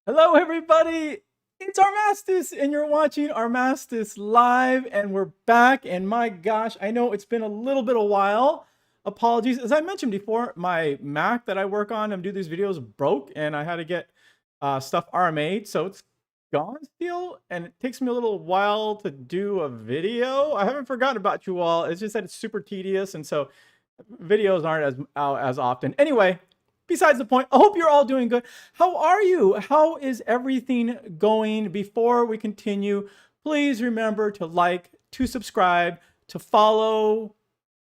Hello, everybody. It's Armastis, and you're watching Armastis Live, and we're back. And my gosh, I know it's been a little bit a while. Apologies. As I mentioned before, my Mac that I work on and do these videos broke, and I had to get stuff RMA'd, so it's gone still, and it takes me a little while to do a video. I haven't forgotten about you all. It's just that it's super tedious, and so videos aren't out as often. Anyway, besides the point, I hope you're all doing good. How are you? How is everything going? Before we continue, please remember to like, to subscribe, to follow,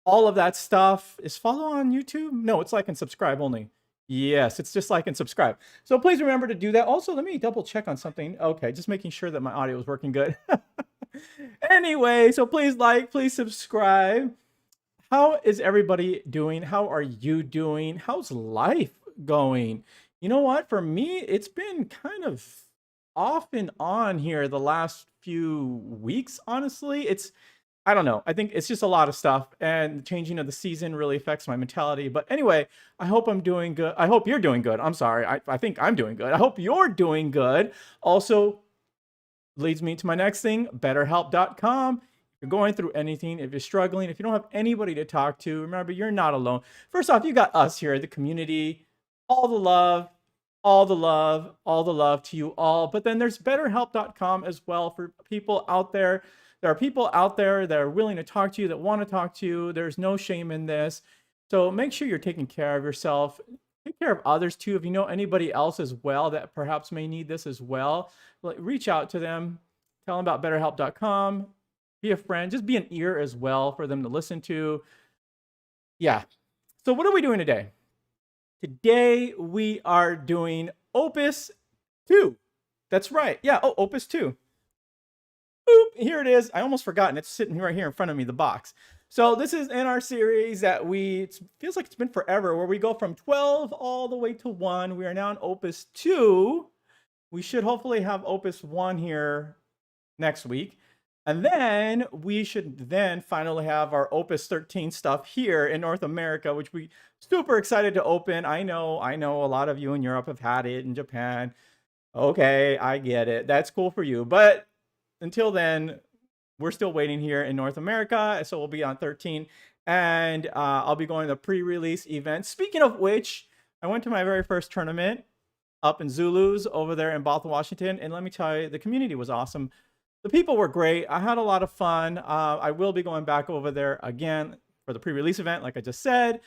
all of that stuff. Is follow on YouTube? No, it's like and subscribe only. Yes, it's just like and subscribe. So please remember to do that. Also, let me double check on something. Okay, just making sure that my audio is working good. Anyway, so please like, please subscribe. How is everybody doing? How are you doing? How's life going? You know what? For me, it's been kind of off and on here the last few weeks, honestly. I don't know. I think it's just a lot of stuff, and the changing of the season really affects my mentality. But anyway, I hope I'm doing good. I hope you're doing good. I'm sorry. I think I'm doing good. I hope you're doing good. Also, leads me to my next thing, betterhelp.com. You're going through anything, if you're struggling, if you don't have anybody to talk to, remember, you're not alone. First off, you got us here, the community, all the love, all the love, all the love to you all. But then there's betterhelp.com as well for people out there. There are people out there that are willing to talk to you, that want to talk to you. There's no shame in this. So make sure you're taking care of yourself. Take care of others too. If you know anybody else as well that perhaps may need this as well, reach out to them. Tell them about betterhelp.com. Be a friend, just be an ear as well for them to listen to. Yeah. So what are we doing today? Today we are doing Opus 2. That's right. Yeah. Oh, Opus 2. Boop. Here it is. I almost forgotten. It's sitting right here in front of me, the box. So this is in our series that it feels like it's been forever, where we go from 12 all the way to 1. We are now in Opus 2. We should hopefully have Opus 1 here next week. And then we should then finally have our Opus 13 stuff here in North America, which we super excited to open. I know a lot of you in Europe have had it, in Japan. Okay, I get it. That's cool for you. But until then, we're still waiting here in North America. So we'll be on 13. And I'll be going to the pre-release event. Speaking of which, I went to my very first tournament up in Zulu's over there in Bothell, Washington. And let me tell you, the community was awesome. The people were great. I had a lot of fun. I will be going back over there again for the pre-release event, like I just said.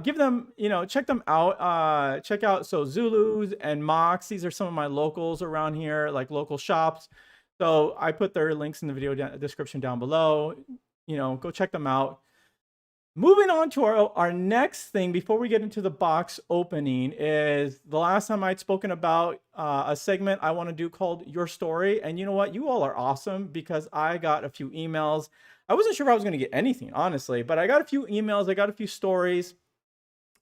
Give them, check them out. Check out Zulu's and Mox. These are some of my locals around here, like local shops. So I put their links in the video description down below. Go check them out. Moving on to our next thing before we get into the box opening is the last time I'd spoken about a segment I want to do called Your Story. And you know what? You all are awesome because I got a few emails. I wasn't sure if I was going to get anything, honestly, but I got a few emails. I got a few stories.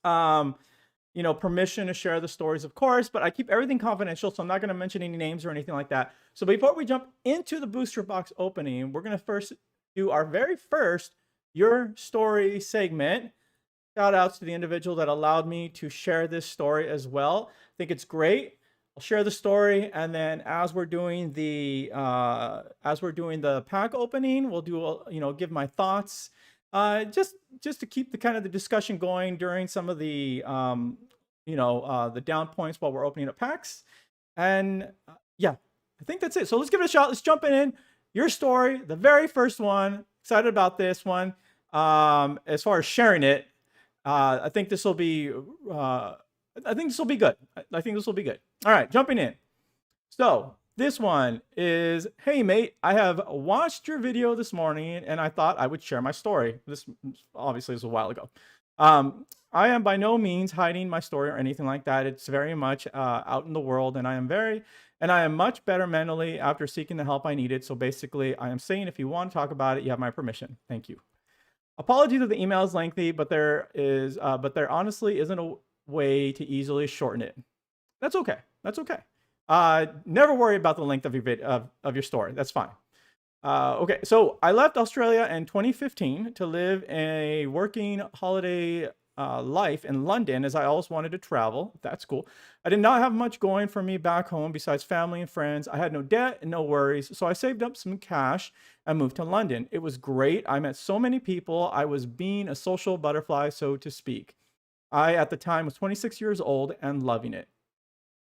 Permission to share the stories, of course, but I keep everything confidential, so I'm not going to mention any names or anything like that. So before we jump into the booster box opening, we're going to first do our very first Your Story segment. Shout outs to the individual that allowed me to share this story as well. I think it's great. I'll share the story, and then as we're doing the pack opening, we'll do give my thoughts. Just to keep the discussion going during some of the the down points while we're opening up packs. And yeah, I think that's it. So let's give it a shot. Let's jump in. Your Story, the very first one. Excited about this one. As far as sharing it, I think this will be good. I think this will be good. All right, jumping in. So this one is, hey mate, I have watched your video this morning and I thought I would share my story. This obviously is a while ago. I am by no means hiding my story or anything like that. It's very much out in the world, and I am much better mentally after seeking the help I needed. So basically, I am saying if you want to talk about it, you have my permission. Thank you. Apologies if the email is lengthy, but there honestly isn't a way to easily shorten it. That's okay. That's okay. Never worry about the length of your story. That's fine. Okay, so I left Australia in 2015 to live a working holiday life in London, as I always wanted to travel. That's cool. I did not have much going for me back home besides family and friends. I had no debt and no worries, so I saved up some cash and moved to London. It was great. I met so many people. I was being a social butterfly, so to speak. I, at the time, was 26 years old and loving it.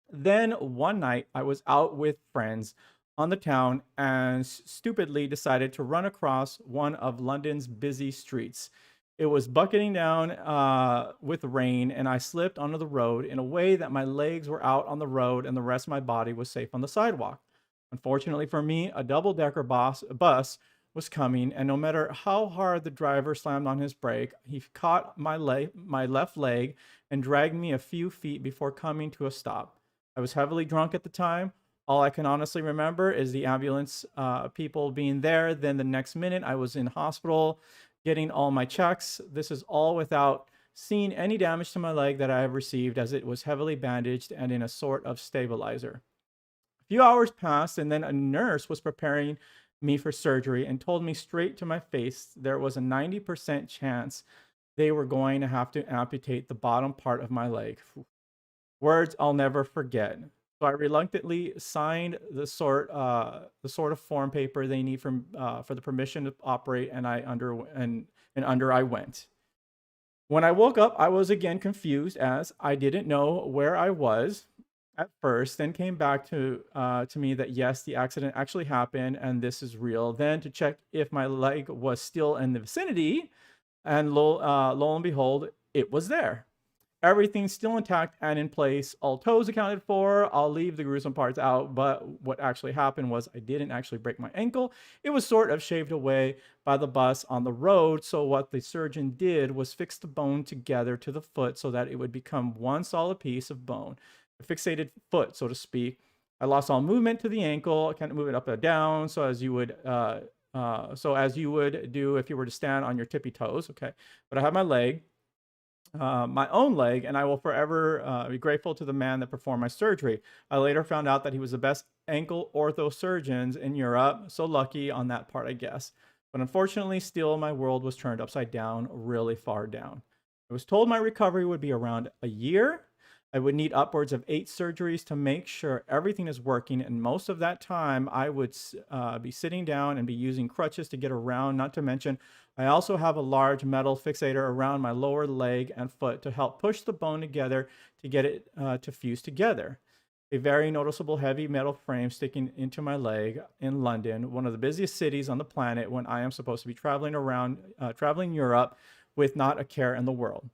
Then one night, I was out with friends on the town and stupidly decided to run across one of London's busy streets. It was bucketing down with rain, and I slipped onto the road in a way that my legs were out on the road and the rest of my body was safe on the sidewalk. Unfortunately for me, a double-decker bus was coming, and no matter how hard the driver slammed on his brake, he caught my left leg and dragged me a few feet before coming to a stop. I was heavily drunk at the time. All I can honestly remember is the ambulance people being there. Then the next minute, I was in hospital getting all my checks. This is all without seeing any damage to my leg that I have received, as it was heavily bandaged and in a sort of stabilizer. A few hours passed, and then a nurse was preparing me for surgery and told me straight to my face there was a 90% chance they were going to have to amputate the bottom part of my leg. Words I'll never forget. So I reluctantly signed the sort of form paper they need for the permission to operate, and under I went. When I woke up, I was again confused, as I didn't know where I was at first. Then came back to me that yes, the accident actually happened and this is real. Then to check if my leg was still in the vicinity, and lo and behold, it was there. Everything's still intact and in place. All toes accounted for. I'll leave the gruesome parts out, but what actually happened was I didn't actually break my ankle. It was sort of shaved away by the bus on the road. So what the surgeon did was fix the bone together to the foot so that it would become one solid piece of bone, a fixated foot, so to speak. I lost all movement to the ankle. I can't move it up and down. So as you would do if you were to stand on your tippy toes. Okay, but I have my leg. My own leg, and I will forever be grateful to the man that performed my surgery. I later found out that he was the best ankle ortho surgeons in Europe. So lucky on that part, I guess. But unfortunately, still, my world was turned upside down, really far down. I was told my recovery would be around a year. I would need upwards of 8 surgeries to make sure everything is working, and most of that time I would be sitting down and be using crutches to get around. Not to mention, I also have a large metal fixator around my lower leg and foot to help push the bone together to get it to fuse together. A very noticeable heavy metal frame sticking into my leg in London, one of the busiest cities on the planet, when I am supposed to be traveling Europe with not a care in the world.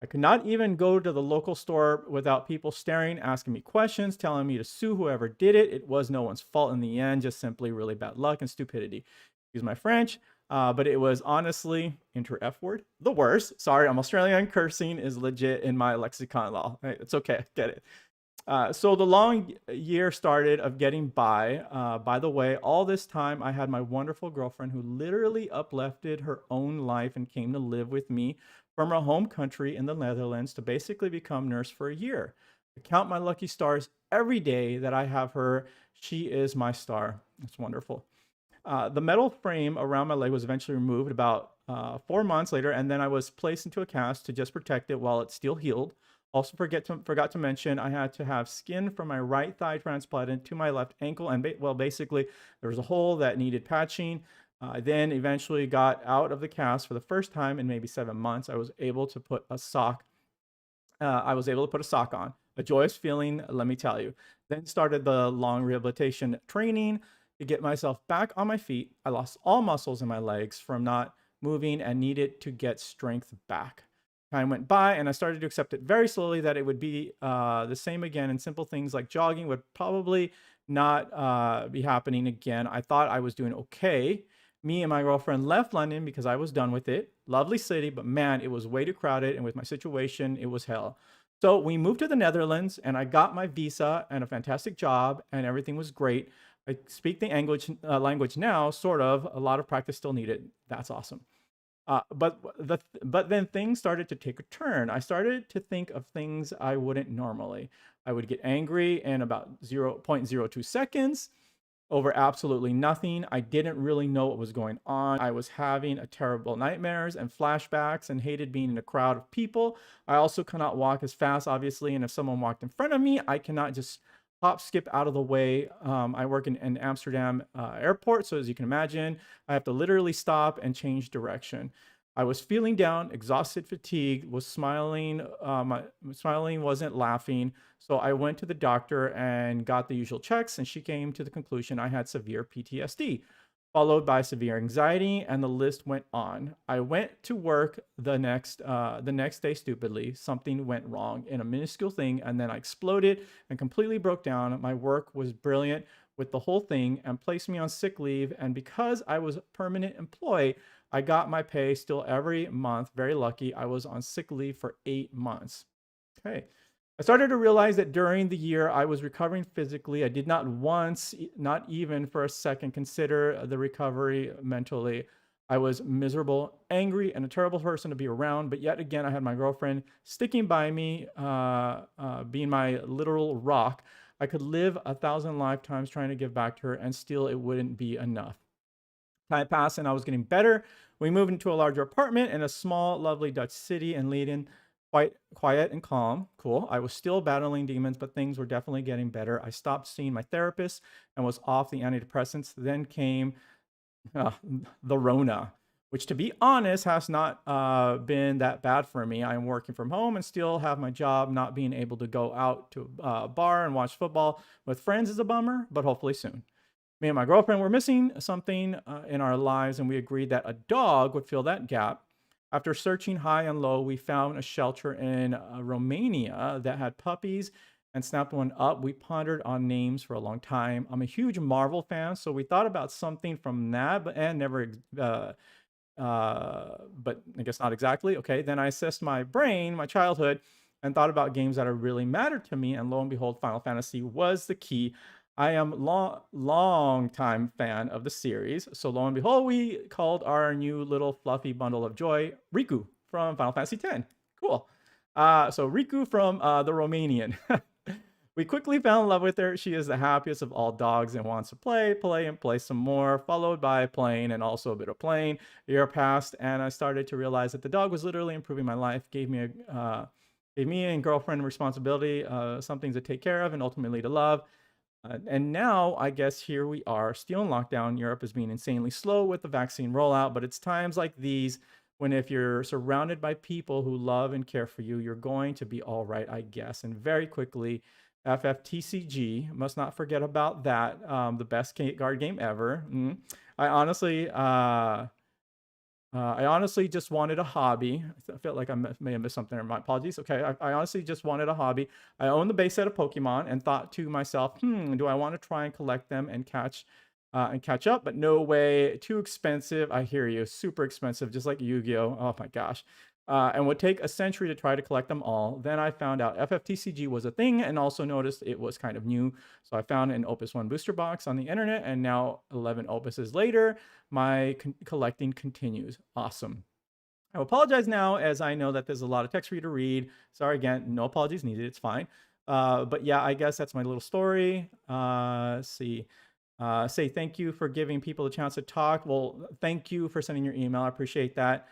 I could not even go to the local store without people staring, asking me questions, telling me to sue whoever did it. It was no one's fault in the end, just simply really bad luck and stupidity. Excuse my French, but it was honestly, enter F word, the worst. Sorry, I'm Australian. Cursing is legit in my lexicon law. Right, it's okay, I get it. So the long year started of getting by. By the way, all this time I had my wonderful girlfriend who literally uplifted her own life and came to live with me from her home country in the Netherlands to basically become nurse for a year. I count my lucky stars every day that I have her. She is my star. It's wonderful. The metal frame around my leg was eventually removed about 4 months later, and then I was placed into a cast to just protect it while it still healed. Also forgot to mention I had to have skin from my right thigh transplanted to my left ankle, and basically there was a hole that needed patching. I then eventually got out of the cast for the first time in maybe 7 months. I was able to put a sock. On. A joyous feeling, let me tell you. Then started the long rehabilitation training to get myself back on my feet. I lost all muscles in my legs from not moving and needed to get strength back. Time went by and I started to accept it very slowly that it would be the same again, and simple things like jogging would probably not be happening again. I thought I was doing okay. Me and my girlfriend left London because I was done with it. Lovely city, but man, it was way too crowded, and with my situation, it was hell. So we moved to the Netherlands, and I got my visa and a fantastic job, and everything was great. I speak the language now, sort of. A lot of practice still needed. That's awesome. But then things started to take a turn. I started to think of things I wouldn't normally. I would get angry in about 0.02 seconds. over absolutely nothing. I didn't really know what was going on. I was having a terrible nightmares and flashbacks and hated being in a crowd of people. I also cannot walk as fast, obviously, and if someone walked in front of me, I cannot just hop, skip out of the way. I work in Amsterdam airport, so as you can imagine, I have to literally stop and change direction. I was feeling down, exhausted, fatigued, was smiling. Smiling wasn't laughing. So I went to the doctor and got the usual checks, and she came to the conclusion I had severe PTSD, followed by severe anxiety, and the list went on. I went to work the next day stupidly. Something went wrong in a minuscule thing, and then I exploded and completely broke down. My work was brilliant with the whole thing and placed me on sick leave. And because I was a permanent employee, I got my pay still every month. Very lucky. I was on sick leave for 8 months. Okay. I started to realize that during the year I was recovering physically, I did not once, not even for a second, consider the recovery mentally. I was miserable, angry, and a terrible person to be around. But yet again, I had my girlfriend sticking by me, being my literal rock. I could live 1,000 lifetimes trying to give back to her, and still it wouldn't be enough. Time passed and I was getting better. We moved into a larger apartment in a small, lovely Dutch city in Leiden. Quite quiet and calm. Cool. I was still battling demons, but things were definitely getting better. I stopped seeing my therapist and was off the antidepressants. Then came the Rona, which, to be honest, has not been that bad for me. I'm working from home and still have my job. Not being able to go out to a bar and watch football with friends is a bummer, but hopefully soon. Me and my girlfriend were missing something in our lives, and we agreed that a dog would fill that gap. After searching high and low, we found a shelter in Romania that had puppies and snapped one up. We pondered on names for a long time. I'm a huge Marvel fan, so we thought about something from that, but I guess not exactly. Okay, then I assessed my brain, my childhood, and thought about games that really mattered to me, and lo and behold, Final Fantasy was the key. I am long time fan of the series. So lo and behold, we called our new little fluffy bundle of joy Riku from Final Fantasy X. Cool. So Riku from the Romanian. We quickly fell in love with her. She is the happiest of all dogs and wants to play some more, followed by playing and also a bit of playing. A year passed and I started to realize that the dog was literally improving my life, gave me and girlfriend responsibility, something to take care of and ultimately to love. And now, I guess here we are, still in lockdown. Europe is being insanely slow with the vaccine rollout, but it's times like these when if you're surrounded by people who love and care for you, you're going to be all right, I guess. And very quickly, FFTCG, must not forget about that, the best guard game ever. I honestly just wanted a hobby. I felt like I may have missed something there. My apologies. Okay, I honestly just wanted a hobby. I own the base set of Pokemon and thought to myself, do I want to try and collect them and catch up? But no way, too expensive. I hear you, super expensive, just like Yu-Gi-Oh. Oh my gosh. And would take a century to try to collect them all. Then I found out FFTCG was a thing and also noticed it was kind of new. So I found an Opus 1 booster box on the internet, and now 11 Opuses later, my collecting continues. Awesome. I apologize now as I know that there's a lot of text for you to read. Sorry again, no apologies needed, it's fine. But yeah, I guess that's my little story. Let's see. Say thank you for giving people a chance to talk. Well, thank you for sending your email. I appreciate that.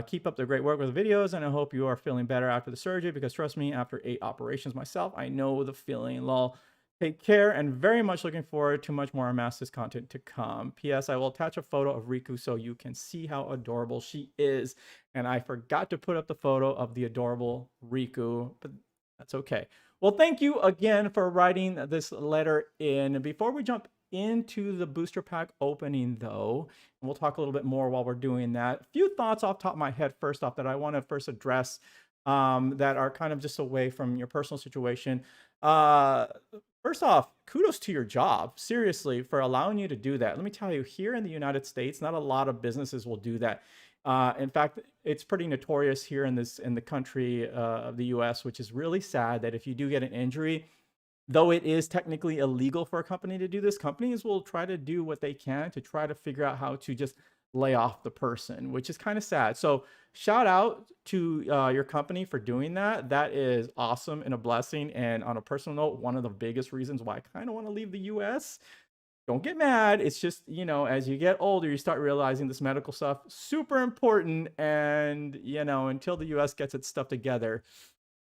Keep up the great work with the videos, and I hope you are feeling better after the surgery, because trust me, after 8 operations myself, I know the feeling. Lol. Take care, and very much looking forward to much more Armastis content to come. P.S. I will attach a photo of Riku so you can see how adorable she is. And I forgot to put up the photo of the adorable Riku, but that's okay. Well, thank you again for writing this letter in. Before we jump into the booster pack opening, though, and we'll talk a little bit more while we're doing that. A few thoughts off the top of my head first off that I want to first address that are kind of just away from your personal situation. First off, kudos to your job, seriously, for allowing you to do that. Let me tell you, here in the United States, not a lot of businesses will do that. In fact, it's pretty notorious here in the country of the US, which is really sad that if you do get an injury, though it is technically illegal for a company to do this, companies will try to do what they can to try to figure out how to just lay off the person, which is kind of sad. So shout out to your company for doing that. That is awesome and a blessing. And on a personal note, one of the biggest reasons why I kind of want to leave the US. don't get mad. It's just, you know, as you get older, you start realizing this medical stuff super important, and you know, until the US gets its stuff together,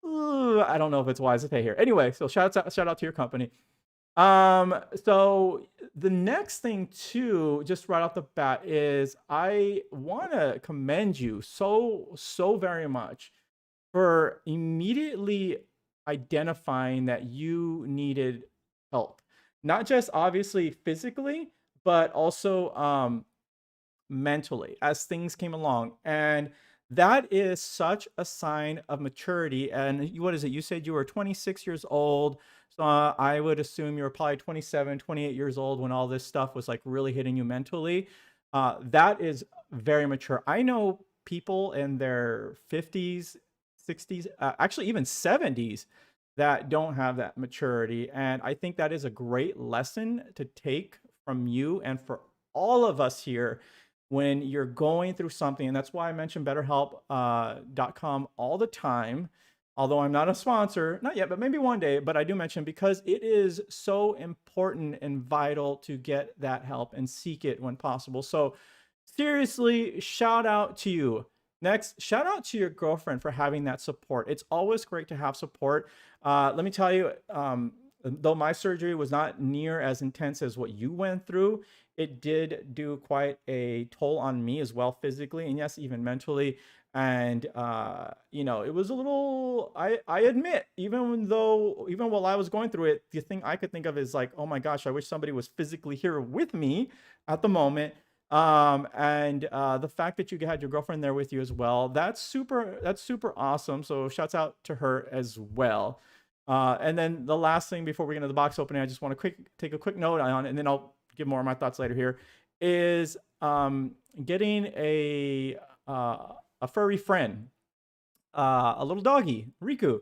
I don't know if it's wise to pay here. Anyway, so shout out to your company. So the next thing too, just right off the bat, is I want to commend you so very much for immediately identifying that you needed help. Not just obviously physically, but also mentally as things came along. And that is such a sign of maturity. And what is it? You said you were 26 years old. So I would assume you were probably 27, 28 years old when all this stuff was like really hitting you mentally. That is very mature. I know people in their 50s, 60s, actually even 70s that don't have that maturity. And I think that is a great lesson to take from you and for all of us here when you're going through something. And that's why I mention betterhelp.com all the time. Although I'm not a sponsor, not yet, but maybe one day, but I do mention because it is so important and vital to get that help and seek it when possible. So seriously, shout out to you. Next, shout out to your girlfriend for having that support. It's always great to have support. Let me tell you, though my surgery was not near as intense as what you went through, it did do quite a toll on me as well, physically, and yes, even mentally. And you know, it was a little, I admit, even while I was going through it, the thing I could think of is like, oh my gosh, I wish somebody was physically here with me at the moment. And the fact that you had your girlfriend there with you as well, that's super awesome. So shouts out to her as well. And then the last thing before we get into the box opening, I just want to take a quick note on, and then I'll give more of my thoughts later here, is getting a furry friend, a little doggy, Riku.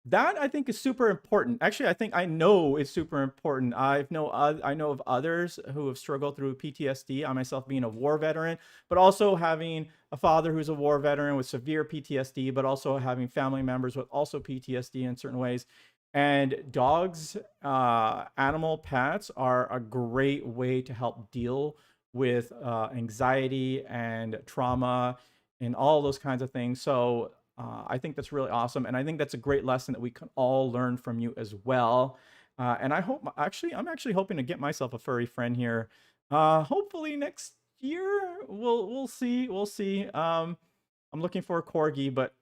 That I think is super important. Actually, I know it's super important. I know of others who have struggled through PTSD. I myself being a war veteran, but also having a father who's a war veteran with severe PTSD, but also having family members with also PTSD in certain ways. And dogs, animal pets are a great way to help deal with anxiety and trauma and all those kinds of things. So I think that's really awesome. And I think that's a great lesson that we can all learn from you as well. And I'm actually hoping to get myself a furry friend here. Hopefully next year. We'll see. I'm looking for a corgi, but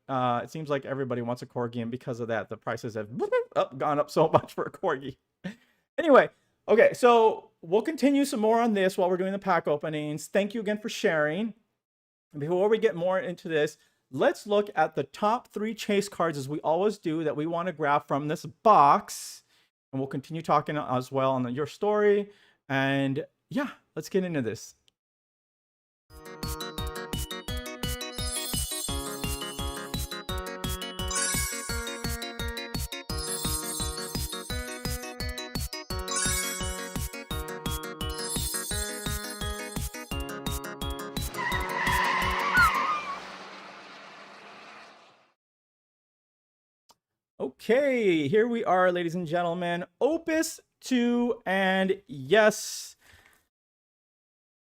it seems like everybody wants a corgi, and because of that, the prices have gone up so much for a corgi. Anyway, okay, so we'll continue some more on this while we're doing the pack openings. Thank you again for sharing. Before we get more into this, let's look at the top 3 chase cards, as we always do, that we want to grab from this box. And we'll continue talking as well on your story. And yeah, let's get into this. Okay, here we are, ladies and gentlemen. Opus II, and yes,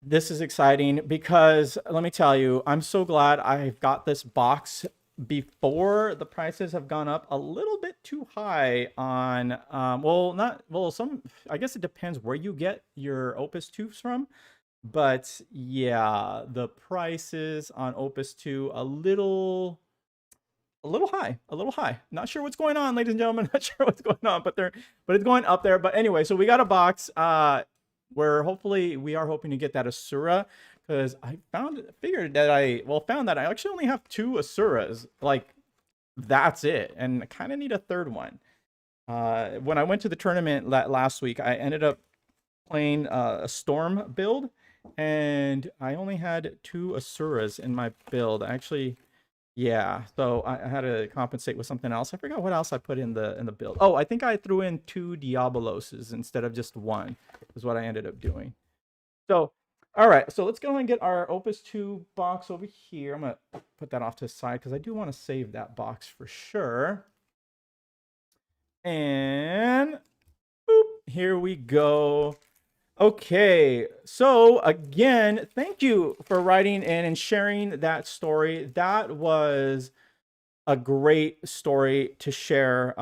this is exciting because let me tell you, I'm so glad I've got this box before the prices have gone up a little bit too high on, I guess it depends where you get your Opus IIs from. But yeah, the prices on Opus II a little high. Not sure what's going on, ladies and gentlemen. Not sure what's going on, but it's going up there. But anyway, so we got a box where hopefully we are hoping to get that Asura, because I found that I actually only have 2 Asuras. Like, that's it, and I kind of need a third one. When I went to the tournament last week, I ended up playing a Storm build, and I only had 2 Asuras in my build. Actually, yeah, so I had to compensate with something else. I forgot what else I put in the build. Oh, I think I threw in 2 Diaboloses instead of just 1, is what I ended up doing. So, all right, so let's go and get our Opus II box over here. I'm going to put that off to the side because I do want to save that box for sure. And boop, here we go. Okay, so again, thank you for writing in and sharing that story. That was a great story to share.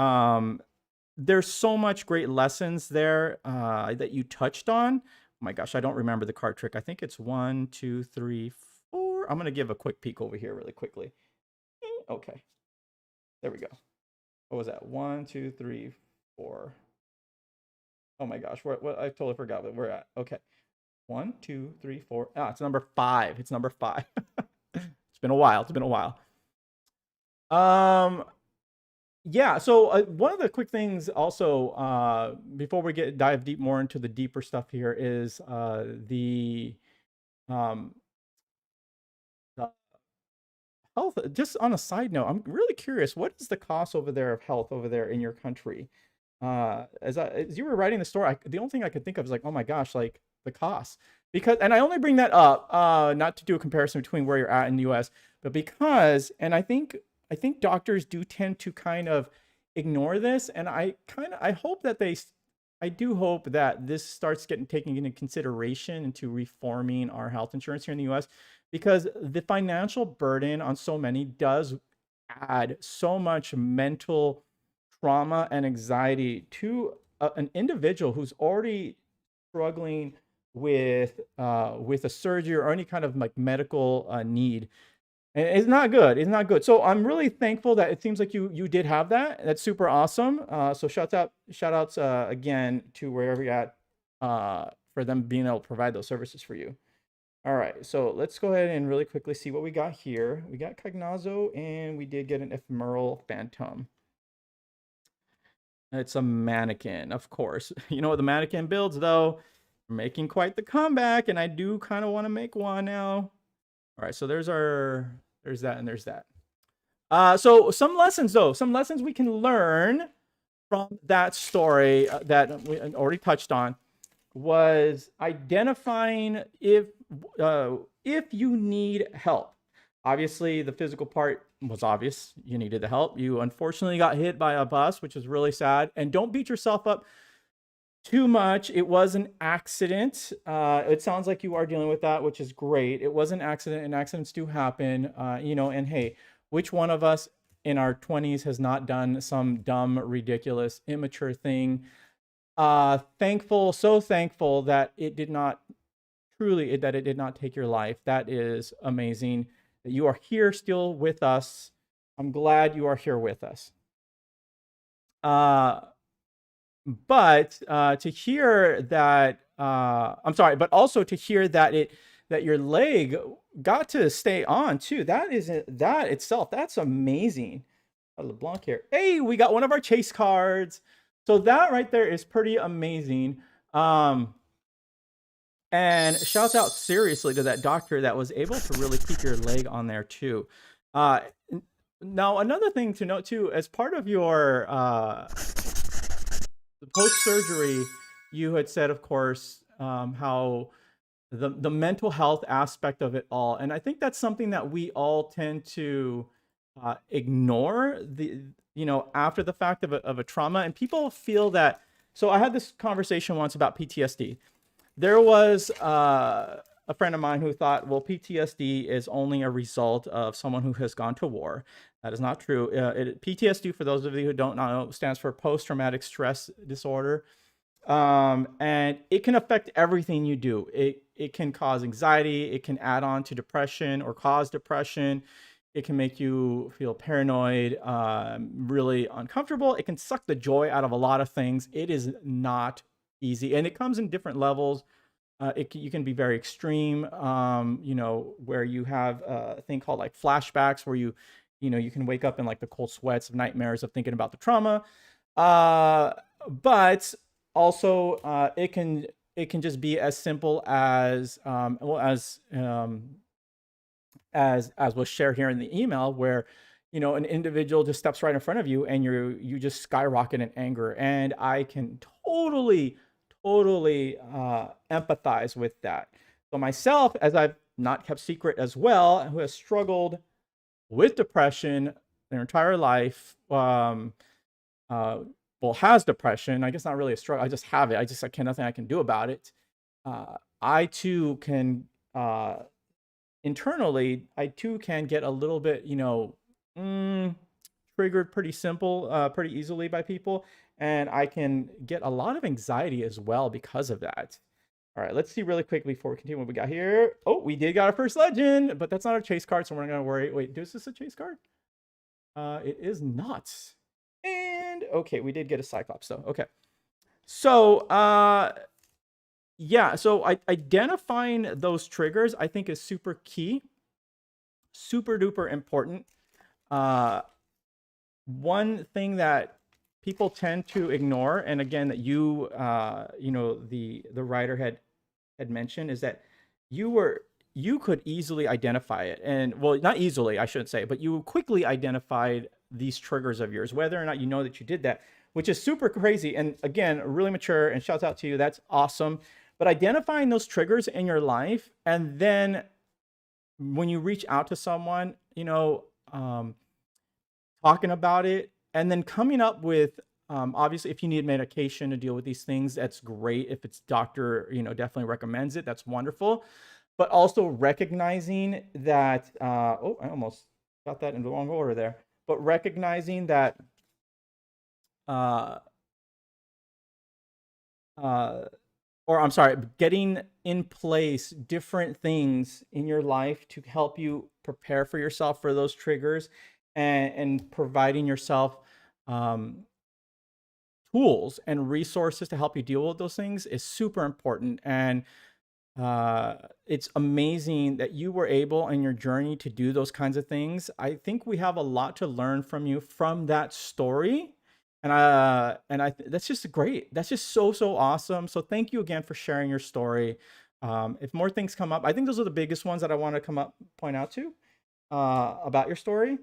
There's so much great lessons there that you touched on. Oh my gosh, I don't remember the card trick. I think it's 1, 2, 3, 4. I'm gonna give a quick peek over here really quickly. Okay, there we go. What was that? 1, 2, 3, 4. Oh my gosh, what I totally forgot where we're at. Okay. 1, 2, 3, 4. Ah, it's number 5. It's number 5. It's been a while. It's been a while. Yeah. So one of the quick things also before we dive deep more into the deeper stuff here is the um the health. Just on a side note, I'm really curious. What is the cost over there of health over there in your country? As you were writing the story, the only thing I could think of is like, oh my gosh, like the cost. Because, and I only bring that up not to do a comparison between where you're at in the U.S., but because, and I think doctors do tend to kind of ignore this, and I hope that I do hope that this starts getting taken into consideration into reforming our health insurance here in the U.S. because the financial burden on so many does add so much mental trauma and anxiety to an individual who's already struggling with a surgery or any kind of like medical need. And it's not good. It's not good. So I'm really thankful that it seems like you did have that. That's super awesome. So shout outs again to wherever you're at for them being able to provide those services for you. All right, so let's go ahead and really quickly see what we got here. We got Cognazo, and we did get an ephemeral phantom. It's a mannequin, of course. You know what the mannequin builds, though? We're making quite the comeback, and I do kind of want to make one now. All right, so there's that, and there's that. So some lessons, though. Some lessons we can learn from that story that we already touched on was identifying if you need help. Obviously, the physical part was obvious. You needed the help. You unfortunately got hit by a bus, which is really sad. And don't beat yourself up too much. It was an accident. It sounds like you are dealing with that, which is great. It was an accident, and accidents do happen. And hey, which one of us in our 20s has not done some dumb, ridiculous, immature thing? So thankful that it did not take your life. That is amazing that you are here still with us. I'm glad you are here with us. But to hear that, I'm sorry, but also to hear that that your leg got to stay on too. That itself, that's amazing. LeBlanc here. Hey, we got one of our chase cards. So that right there is pretty amazing. And shouts out seriously to that doctor that was able to really keep your leg on there too. Now, another thing to note too, as part of your post-surgery, you had said, of course, how the mental health aspect of it all. And I think that's something that we all tend to ignore after the fact of a trauma. And people feel that, so I had this conversation once about PTSD. There was a friend of mine who thought, well, PTSD is only a result of someone who has gone to war. That is not true. PTSD, for those of you who don't know, stands for post-traumatic stress disorder. And it can affect everything you do. It can cause anxiety. It can add on to depression or cause depression. It can make you feel paranoid, really uncomfortable. It can suck the joy out of a lot of things. It is not easy, and it comes in different levels. You can be very extreme, where you have a thing called like flashbacks, where you can wake up in like the cold sweats of nightmares of thinking about the trauma. But also, it can just be as simple as as was shared here in the email, where an individual just steps right in front of you and you just skyrocket in anger. And I can totally empathize with that. So myself, as I've not kept secret as well, who has struggled with depression their entire life, has depression. I guess not really a struggle. I just have it. I can't, nothing I can do about it. I too can internally, I too can get a little bit, triggered pretty easily by people, and I can get a lot of anxiety as well because of that. All right, let's see really quick before we continue what we got here. Oh, we did got our first legend, but that's not a chase card, so we're not gonna worry. Wait, is this a chase card? It is not. And okay, we did get a Cyclops though. Okay. So, yeah, so identifying those triggers, I think, is super key, super duper important. One thing that people tend to ignore, and again, that the writer had mentioned, is that you could easily identify it, and well, not easily, I shouldn't say, but you quickly identified these triggers of yours, whether or not you know that you did that, which is super crazy. And again, really mature, and shouts out to you. That's awesome. But identifying those triggers in your life, and then when you reach out to someone, talking about it, and then coming up with, obviously, if you need medication to deal with these things, that's great. If it's doctor, definitely recommends it. That's wonderful. But also recognizing that, oh, I almost got that in the wrong order there. But recognizing that, or I'm sorry, getting in place different things in your life to help you prepare for yourself for those triggers, and providing yourself tools and resources to help you deal with those things is super important. And it's amazing that you were able in your journey to do those kinds of things. I think we have a lot to learn from you from that story. And that's just great. That's just so awesome. So thank you again for sharing your story. If more things come up, I think those are the biggest ones that I want to point out to about your story.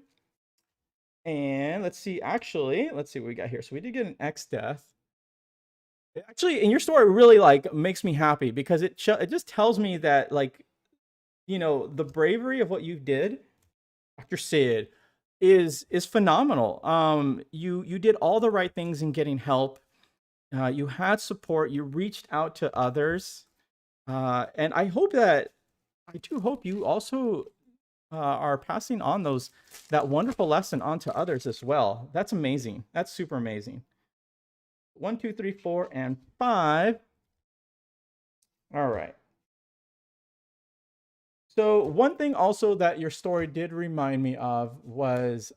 And let's see what we got here. So we did get an X death. Actually, in your story really makes me happy, because it just tells me that, the bravery of what you did, Dr. Sid, is phenomenal. You did all the right things in getting help. You had support. You reached out to others, and I do hope you also are passing on that wonderful lesson on to others as well. That's amazing. That's super amazing. 1, 2, 3, 4, and 5. All right. So one thing also that your story did remind me of was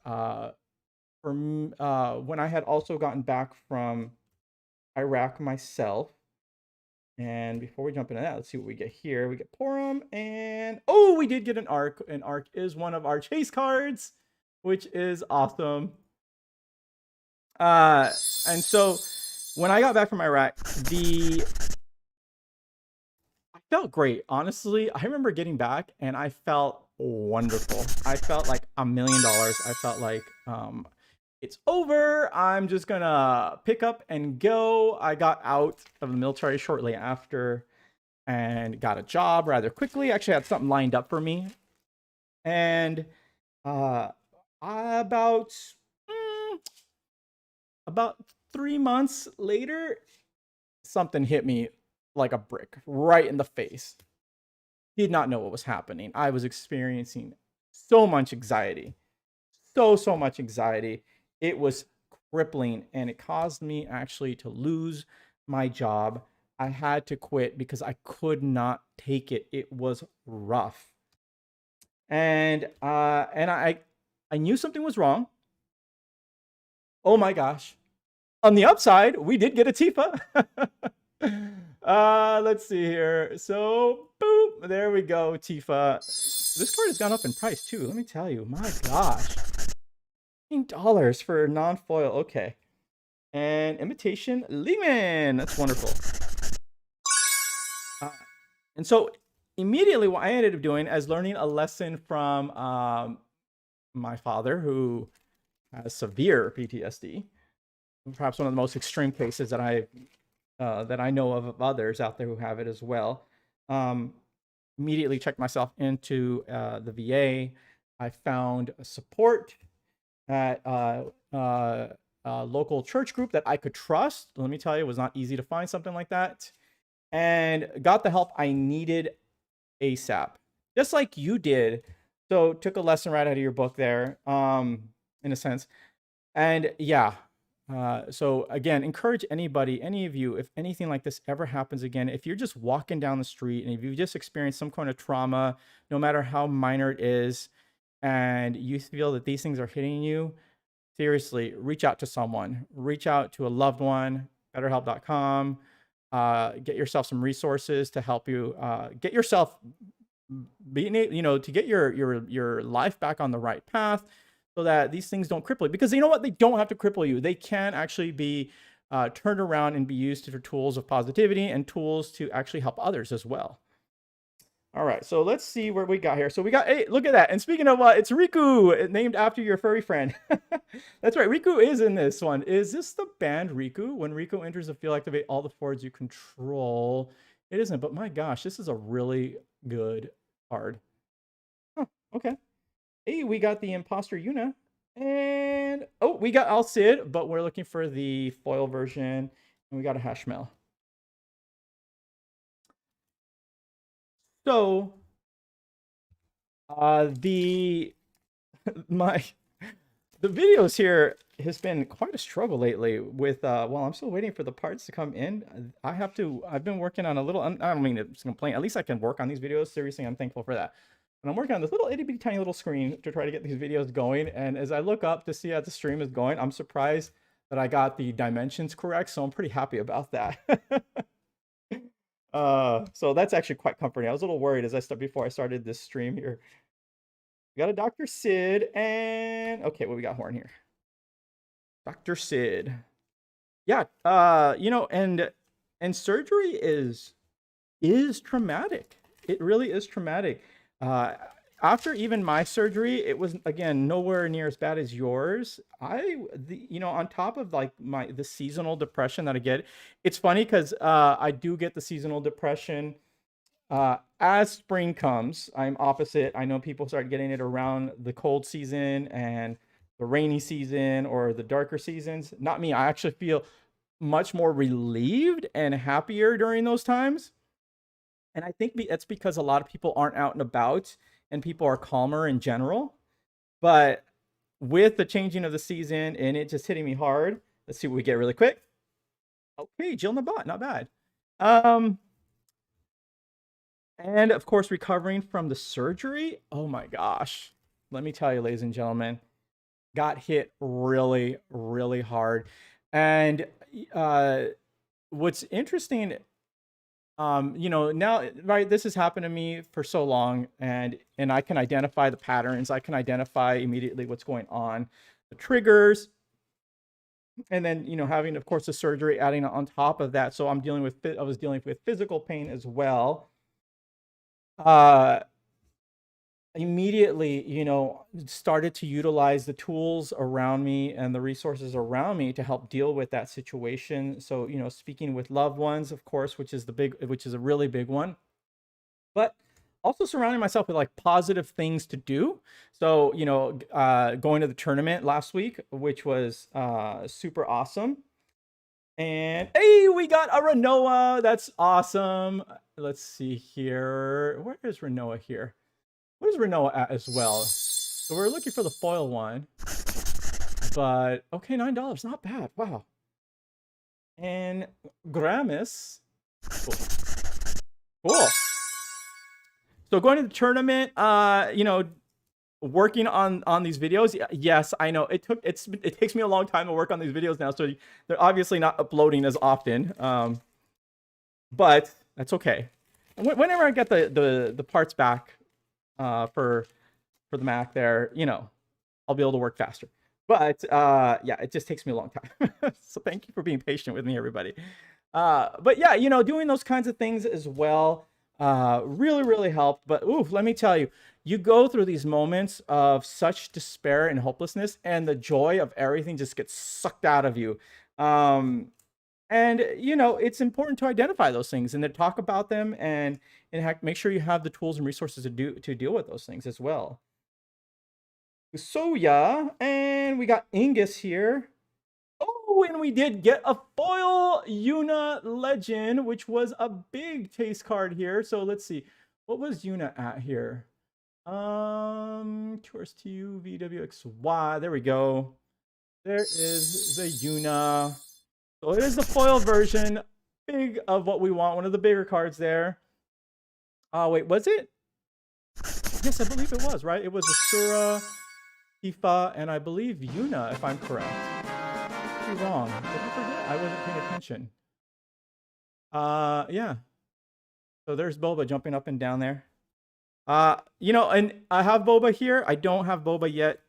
when I had also gotten back from Iraq myself. And before we jump into that, let's see what we get here. We get Porum, and oh, we did get an Arc. An Arc is one of our chase cards, which is awesome. And so when I got back from Iraq, I felt great. Honestly, I remember getting back and I felt wonderful. I felt like $1 million. I felt like it's over. I'm just gonna pick up and go. I got out of the military shortly after and got a job rather quickly. Actually, I had something lined up for me. And about 3 months later, something hit me like a brick right in the face. Did not know what was happening. I was experiencing so much anxiety. So much anxiety. It was crippling, and it caused me actually to lose my job. I had to quit because I could not take it. It was rough. And I knew something was wrong. Oh my gosh. On the upside, we did get a Tifa. Let's see here. So, boop, there we go, Tifa. This card has gone up in price too. Let me tell you, my gosh, $15 for non-foil. Okay, and imitation Lehman. That's wonderful. And so immediately, what I ended up doing is learning a lesson from my father, who has severe PTSD. Perhaps one of the most extreme cases that I know of others out there who have it as well. Immediately checked myself into the VA. I found support at a local church group that I could trust. Let me tell you, it was not easy to find something like that. and got the help I needed ASAP, just like you did. So took a lesson right out of your book there, in a sense. And yeah, so again, encourage anybody, any of you, if anything like this ever happens again, if you're just walking down the street and if you've just experienced some kind of trauma, no matter how minor it is, and you feel that these things are hitting you, seriously, reach out to someone, reach out to a loved one, betterhelp.com, get yourself some resources to help you get yourself being, to get your life back on the right path, so that these things don't cripple you. Because you know what? They don't have to cripple you. They can actually be turned around and be used for tools of positivity and tools to actually help others as well. All right, so let's see where we got here. So we got, hey, look at that. And speaking of, it's Riku, named after your furry friend. That's right, Riku is in this one. Is this the band Riku? When Riku enters the field, activate all the forwards you control. It isn't, but my gosh, this is a really good card. Huh, okay. Hey, we got the Imposter Yuna. And, oh, we got Al Cid, but we're looking for the foil version. And we got a Hashmel. So, the videos here has been quite a struggle lately with, well, I'm still waiting for the parts to come in. I've been working on a little, I don't mean to complain, at least I can work on these videos. Seriously, I'm thankful for that. And I'm working on this little itty bitty tiny little screen to try to get these videos going. And as I look up to see how the stream is going, I'm surprised that I got the dimensions correct. So I'm pretty happy about that. So that's actually quite comforting. I was a little worried before I started this stream here. We got a Dr. Sid, and okay, what we got Horn here? Dr. Sid. Yeah, and surgery is traumatic. It really is traumatic. After even my surgery, it was, again, nowhere near as bad as yours. On top of like the seasonal depression that I get, it's funny because I do get the seasonal depression as spring comes. I'm opposite. I know people start getting it around the cold season and the rainy season or the darker seasons. Not me. I actually feel much more relieved and happier during those times. And I think that's because a lot of people aren't out and about and people are calmer in general. But with the changing of the season and it just hitting me hard, let's see what we get really quick. Okay, Jill Nabat, not bad. And of course, recovering from the surgery. Oh my gosh. Let me tell you, ladies and gentlemen, got hit really, really hard. And what's interesting, now, right, this has happened to me for so long, and I can identify the patterns. I can identify immediately what's going on, the triggers, and then, having, of course, the surgery adding on top of that. So I was dealing with physical pain as well. Immediately, started to utilize the tools around me and the resources around me to help deal with that situation. So, speaking with loved ones, of course, which is a really big one, but also surrounding myself with like positive things to do. So, going to the tournament last week, which was super awesome. And hey, we got a Renoa. That's awesome. Let's see here. Where is Renoa here? What is Renoa at as well? So we're looking for the foil one. But okay, $9. Not bad. Wow. And Gramis. Cool. Cool. So going to the tournament, working on these videos. Yes, I know it takes me a long time to work on these videos now, so they're obviously not uploading as often, but that's okay. Whenever I get the parts back for the Mac there, I'll be able to work faster. But yeah, it just takes me a long time. So thank you for being patient with me, everybody. But yeah, doing those kinds of things as well really, really helped. But oof, let me tell you, you go through these moments of such despair and hopelessness, and the joy of everything just gets sucked out of you. And it's important to identify those things and to talk about them, and make sure you have the tools and resources to deal with those things as well. So yeah, and we got Ingus here. Oh, and we did get a foil Yuna Legend, which was a big taste card here. So let's see. What was Yuna at here? Tours to you, VWXY. There we go. There is the Yuna. So it is the foil version, big of what we want. One of the bigger cards there. Oh, wait, was it? Yes, I believe it was, right? It was Asura, Tifa, and I believe Yuna, if I'm correct. Could be wrong. Did I forget? I wasn't paying attention. Yeah. So there's Boba jumping up and down there. You know, and I have Boba here. I don't have Boba yet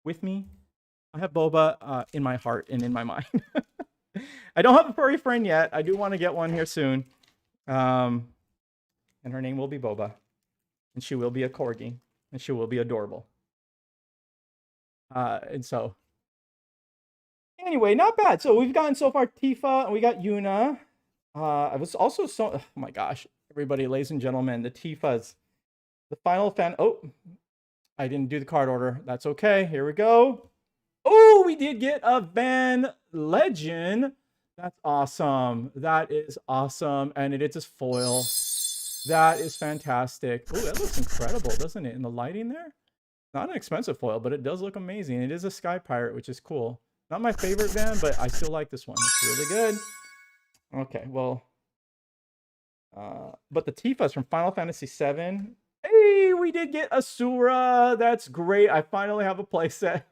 with me. I have Boba in my heart and in my mind. I don't have a furry friend yet. I do want to get one here soon. And her name will be Boba. And she will be a corgi. And she will be adorable. And so, anyway, not bad. So we've gotten so far Tifa, and we got Yuna. I was also so, oh my gosh, everybody, ladies and gentlemen, the Tifas. The final fan, oh, I didn't do the card order. That's okay. Here we go. Oh, we did get a Van Legend. That's awesome. That is awesome. And it is a foil. That is fantastic. Oh, that looks incredible, doesn't it? In the lighting there. Not an expensive foil, but it does look amazing. It is a Sky Pirate, which is cool. Not my favorite Van, but I still like this one. It's really good. Okay, well. But the Tifas from Final Fantasy VII. Hey, we did get Asura. That's great. I finally have a playset.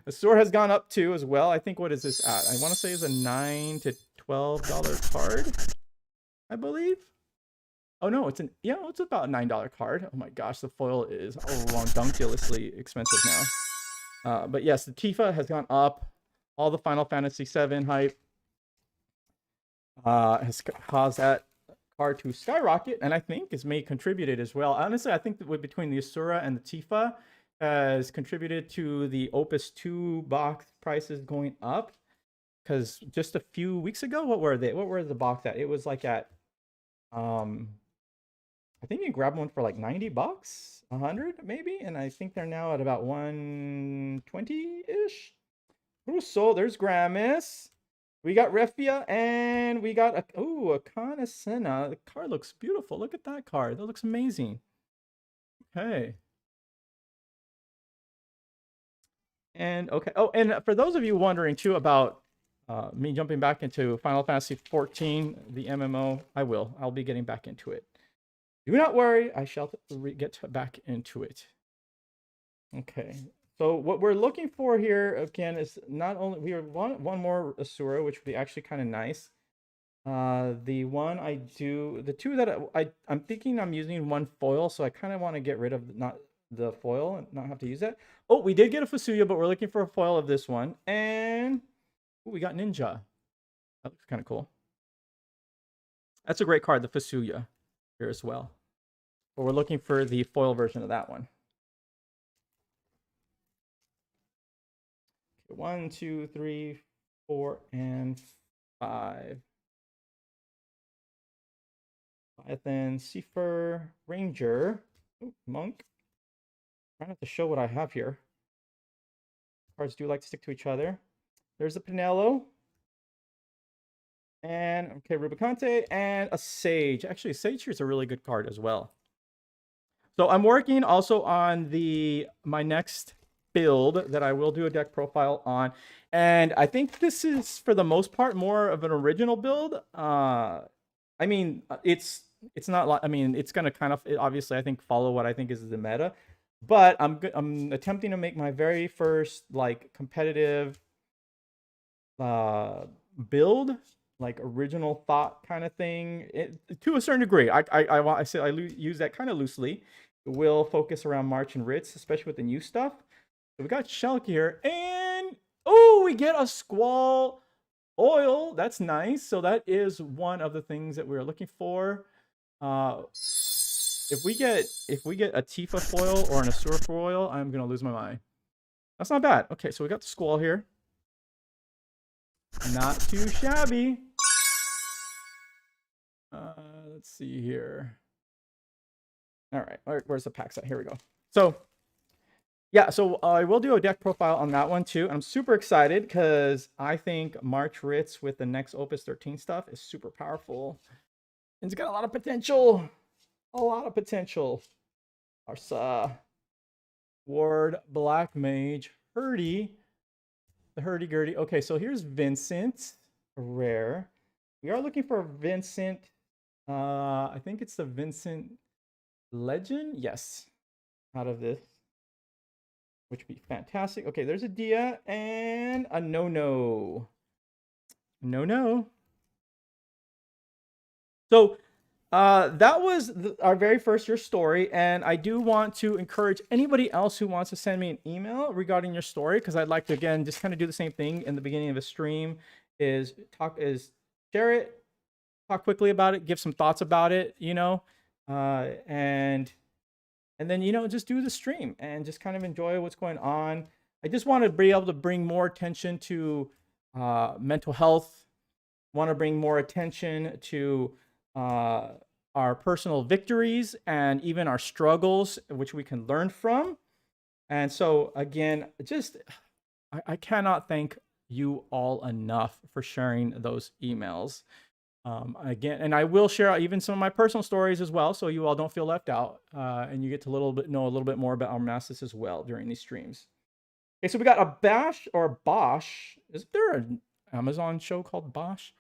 Asura has gone up too as well. I think, what is this at? I want to say it's a $9 to $12 card, I believe. Oh no, it's it's about a $9 card. Oh my gosh, the foil is ridiculously expensive now. But yes, the Tifa has gone up. All the Final Fantasy VII hype has caused that card to skyrocket, and I think it's contributed as well. Honestly, I think that between the Asura and the Tifa has contributed to the Opus II box prices going up. Because just a few weeks ago, what were they? What were the box at? It was like at I think you grabbed one for like $90, 100 maybe, and I think they're now at about 120-ish. So there's Gramis. We got Refia, and we got a Akana Senna. The card looks beautiful. Look at that card. That looks amazing. Okay. And okay. Oh, and for those of you wondering too about me jumping back into Final Fantasy XIV, the MMO, I'll be getting back into it. Do not worry, I shall get back into it. Okay, so what we're looking for here again is not only we want one more Asura, which would be actually kind of nice. The two that I'm thinking I'm using one foil, so I kind of want to get rid of not the foil and not have to use that. Oh, we did get a Fusuya, but we're looking for a foil of this one, and we got Ninja. That looks kind of cool. That's a great card, the Fusuya, here as well. But we're looking for the foil version of that one. Okay, 1, 2, 3, 4, and 5. Then Seafer, Ranger, Monk. Trying not to show what I have here. Cards do like to stick to each other. There's a Pinello. And, okay, Rubicante, and a Sage. Actually, Sage here is a really good card as well. So I'm working also on my next build that I will do a deck profile on. And I think this is, for the most part, more of an original build. I mean, it's not like, I mean, it's going to kind of, obviously, I think, follow what I think is the meta. But I'm attempting to make my very first, like, competitive build, like original thought kind of thing, to a certain degree. I use that kind of loosely. Will focus around March and Ritz, especially with the new stuff. So we got Shulk here, and oh, we get a Squall Oil. That's nice. So that is one of the things that we're looking for. If we get a Tifa foil or an Asura foil, I'm gonna lose my mind. That's not bad. Okay, so we got the Squall here. Not too shabby. Let's see here. All right, where's the pack set? Here we go. So Yeah, so I will do a deck profile on that one too. I'm super excited because I think March Ritz with the next Opus 13 stuff is super powerful. And it's got a lot of potential. A lot of potential. Arsa. Ward, Black Mage, Hurdy. The hurdy-gurdy. Okay, so here's Vincent. Rare. We are looking for Vincent. I think it's the Vincent Legend. Yes. Out of this. Which would be fantastic. Okay, there's a Dia and a no-no. No-no. So that was our very first year story, and I do want to encourage anybody else who wants to send me an email regarding your story, because I'd like to, again, just kind of do the same thing in the beginning of a stream, is share it, talk quickly about it, give some thoughts about it, you know, and then, you know, just do the stream and just kind of enjoy what's going on. I just want to be able to bring more attention to mental health, want to bring more attention to our personal victories and even our struggles, which we can learn from. And so, again, just I cannot thank you all enough for sharing those emails. Again, and I will share even some of my personal stories as well, so you all don't feel left out, and you get to know a little bit more about Armastis as well during these streams. Okay, so we got a Bash or a Bosch. Is there an Amazon show called Bosch?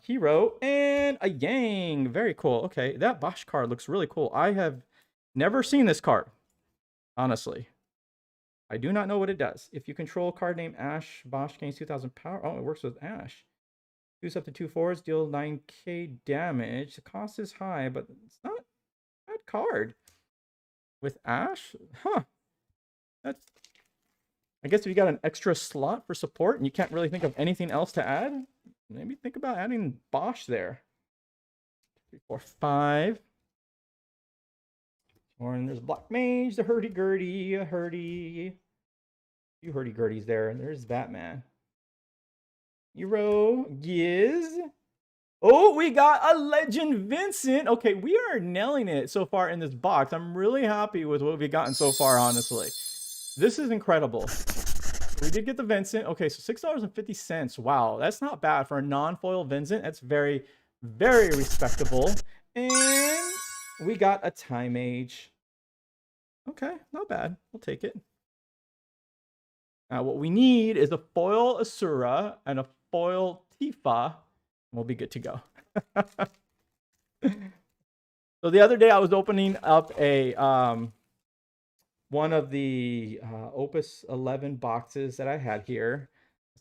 Hero and a Yang. Very cool. Okay, that Bosch card looks really cool. I have never seen this card, honestly. I do not know what it does. If you control a card named Ash, Bosch gains 2,000 power. Oh, it works with Ash. Use up to 2 4s, deal 9k damage. The cost is high, but it's not a bad card. With Ash? Huh. That's... I guess if you got an extra slot for support and you can't really think of anything else to add, maybe think about adding Bosch there. 3, 4, 5. Or and there's Black Mage, the hurdy-gurdy, a hurdy. A few hurdy-gurdies there. And there's Batman. Hero, Giz. Oh, we got a Legend Vincent. Okay, we are nailing it so far in this box. I'm really happy with what we've gotten so far, honestly. This is incredible. We did get the Vincent. Okay, so $6.50. Wow, that's not bad for a non-foil Vincent. That's very, very respectable. And we got a Time Age. Okay, not bad. We'll take it. Now, what we need is a foil Asura and a foil Tifa. We'll be good to go. So the other day I was opening up a one of the Opus 11 boxes that I had here.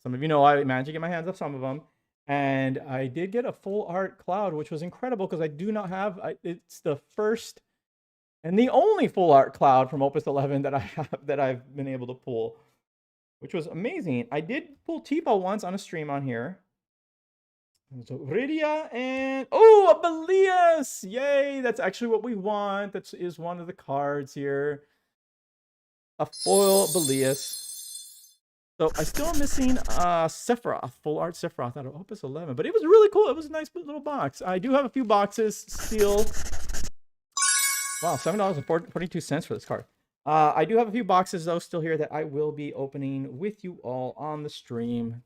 Some of you know I managed to get my hands on some of them. And I did get a full art Cloud, which was incredible because I do not have... it's the first and the only full art Cloud from Opus 11 that I have that I've been able to pull, which was amazing. I did pull Tifa once on a stream on here. So Rydia and... oh, a Belias! Yay! That's actually what we want. That is one of the cards here. A foil Belias. So I still am missing Sephiroth, full art Sephiroth out of Opus 11. But it was really cool. It was a nice little box. I do have a few boxes still. Wow, $7.42 for this card. I do have a few boxes, though, still here that I will be opening with you all on the stream.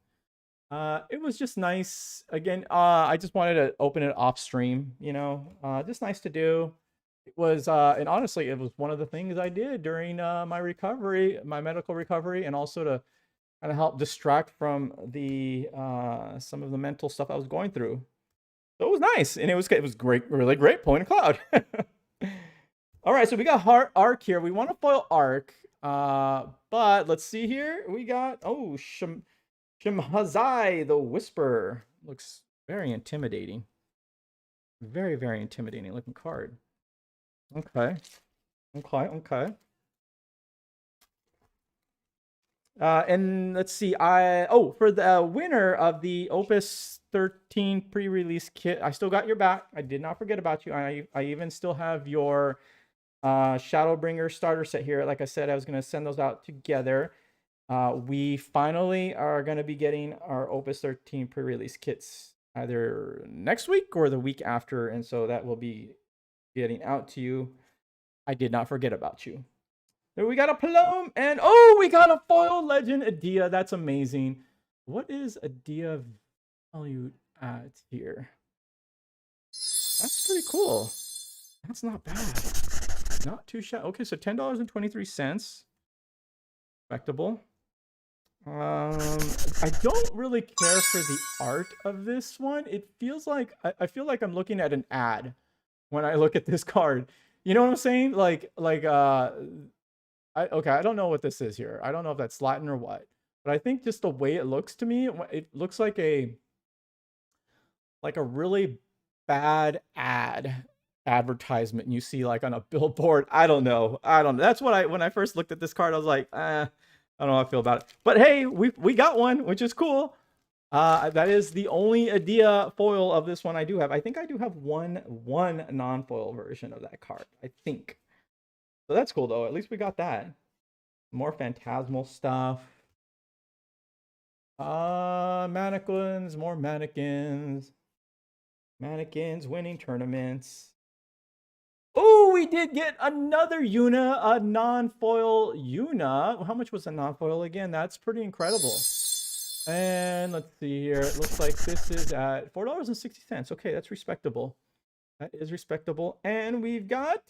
It was just nice. Again, I just wanted to open it off stream, you know, just nice to do. It was, and honestly, it was one of the things I did during my recovery, my medical recovery, and also to kind of help distract from the some of the mental stuff I was going through. So it was nice, and it was great, really great pulling a Cloud. All right, so we got Arc here. We want to foil Arc, but let's see here. We got Shimhazai, the Whisper. Looks very intimidating. Very, very intimidating looking card. Okay. And let's see. For the winner of the Opus 13 pre-release kit, I still got your back. I did not forget about you. I even still have your Shadowbringer starter set here. Like I said, I was going to send those out together. We finally are going to be getting our Opus 13 pre-release kits either next week or the week after, and so that will be getting out to you. I did not forget about you. We got a Palom, and oh, we got a foil legend Adia. That's amazing. What is Adia valued at here? That's pretty cool. That's not bad. Not too shabby. Okay, so $10.23. Respectable. I don't really care for the art of this one. It feels like I feel like I'm looking at an ad when I look at this card. You know what I'm saying? I don't know what this is here. I don't know if that's Latin or what. But I think just the way it looks to me, it looks like a really bad advertisement you see like on a billboard. I don't know. That's what when I first looked at this card, I was like, I don't know how I feel about it. But hey, we got one, which is cool. That is the only Adia foil of this one I do have. I think I do have one non-foil version of that card, I think. So that's cool though. At least we got that. More phantasmal stuff. Mannequins, more mannequins. Mannequins winning tournaments. Oh, we did get another Yuna, a non-foil Yuna. How much was a non-foil again? That's pretty incredible. And let's see here. It looks like this is at $4.60. Okay, that's respectable. That is respectable. And we've got,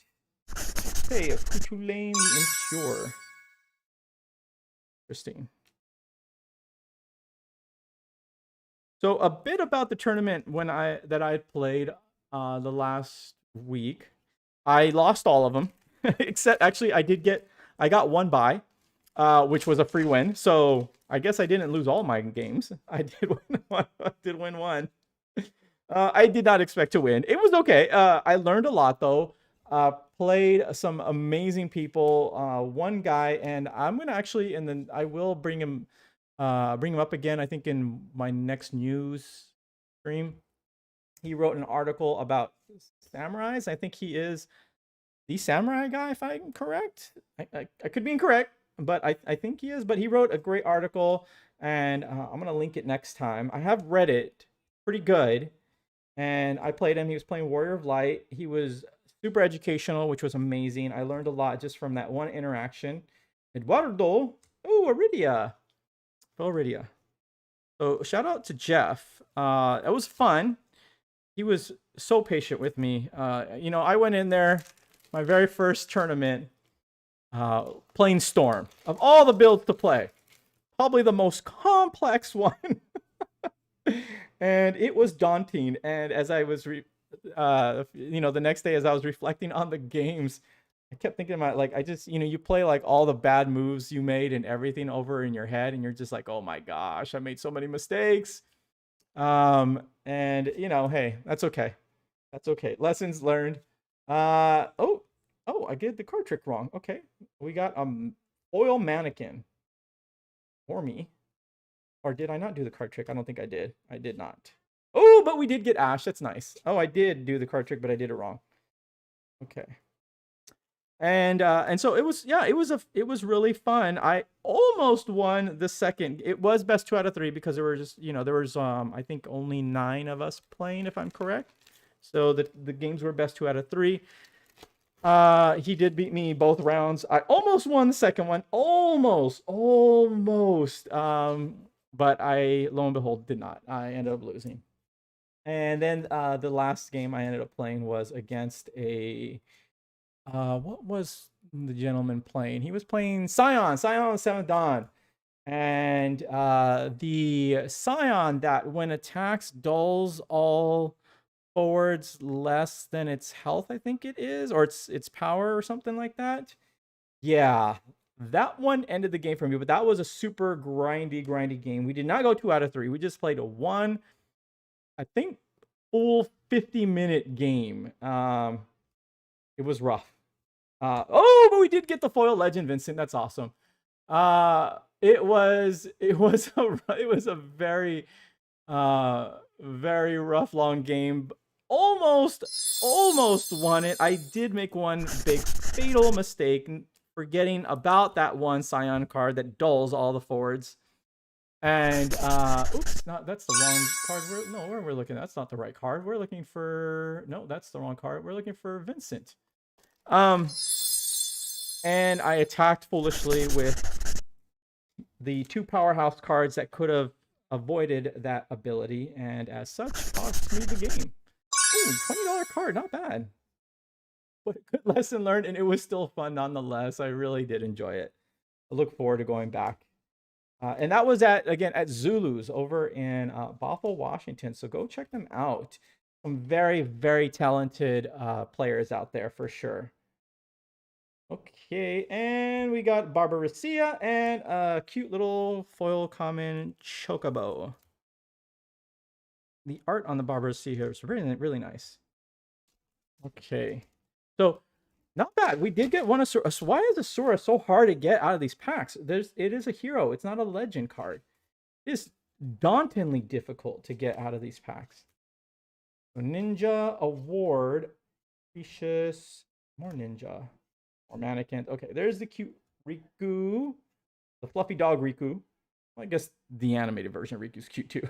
hey, a Kutulane the Impure. Interesting. So a bit about the tournament that I played the last week. I lost all of them, except actually I got one bye, which was a free win. So I guess I didn't lose all my games. I did win one. I did win one. I did not expect to win. It was okay. I learned a lot though. Played some amazing people. One guy, and I'm gonna actually, and then I will bring him up again. I think in my next news stream. He wrote an article about samurais. I think he is the samurai guy, if I'm correct. I could be incorrect, but I think he is. But he wrote a great article, and I'm going to link it next time. I have read it. Pretty good. And I played him. He was playing Warrior of Light. He was super educational, which was amazing. I learned a lot just from that one interaction. Eduardo. Oh, Aridia. Aridia. So shout out to Jeff. It was fun. He was so patient with me. I went in there, my very first tournament, playing Storm. Of all the builds to play, probably the most complex one. And it was daunting. And as I was, the next day as I was reflecting on the games, I kept thinking about, like, I just, you play like all the bad moves you made and everything over in your head. And you're just like, oh my gosh, I made so many mistakes. Hey, that's okay. That's okay. Lessons learned. I did the card trick wrong. Okay. We got oil mannequin for me. Or did I not do the card trick? I don't think I did. I did not. Oh, but we did get Ash. That's nice. Oh, I did do the card trick, but I did it wrong. Okay. And so it was really fun. I almost won the second. It was best 2 out of 3 because there were just, there was I think only 9 of us playing, if I'm correct. So the games were best 2 out of 3. He did beat me both rounds. I almost won the second one. Almost. But I, lo and behold, did not. I ended up losing. And then the last game I ended up playing was against a what was the gentleman playing? He was playing Scion 7th Dawn. And the Scion that when attacks dulls all forwards less than its health, I think it is, or its power or something like that. Yeah, that one ended the game for me, but that was a super grindy game. We did not go 2 out of 3. We just played a one, I think, full 50-minute game. It was rough. But we did get the foil legend, Vincent. That's awesome. It was a very very rough long game. Almost won it. I did make one big fatal mistake, forgetting about that one Scion card that dulls all the forwards. And oops, that's the wrong card. Where we're looking. That's not the right card. We're looking for, no, that's the wrong card. We're looking for Vincent. And I attacked foolishly with the 2 powerhouse cards that could have avoided that ability, and as such, cost me the game. Ooh, $20 card, not bad. But a good lesson learned, and it was still fun nonetheless. I really did enjoy it. I look forward to going back. And that was at Zulu's over in Bothell, Washington. So go check them out. Some very, very talented players out there for sure. Okay, and we got Barbaressia and a cute little foil common Chocobo. The art on the Barbaressia here is really, really nice. Okay, so not bad. We did get one Asura. So why is Asura so hard to get out of these packs? It is a hero. It's not a legend card. It's dauntingly difficult to get out of these packs. So Ninja Award, Precious, more Ninja, more mannequins. Okay, there's the cute Riku, the fluffy dog Riku. Well, I guess the animated version of Riku's cute too.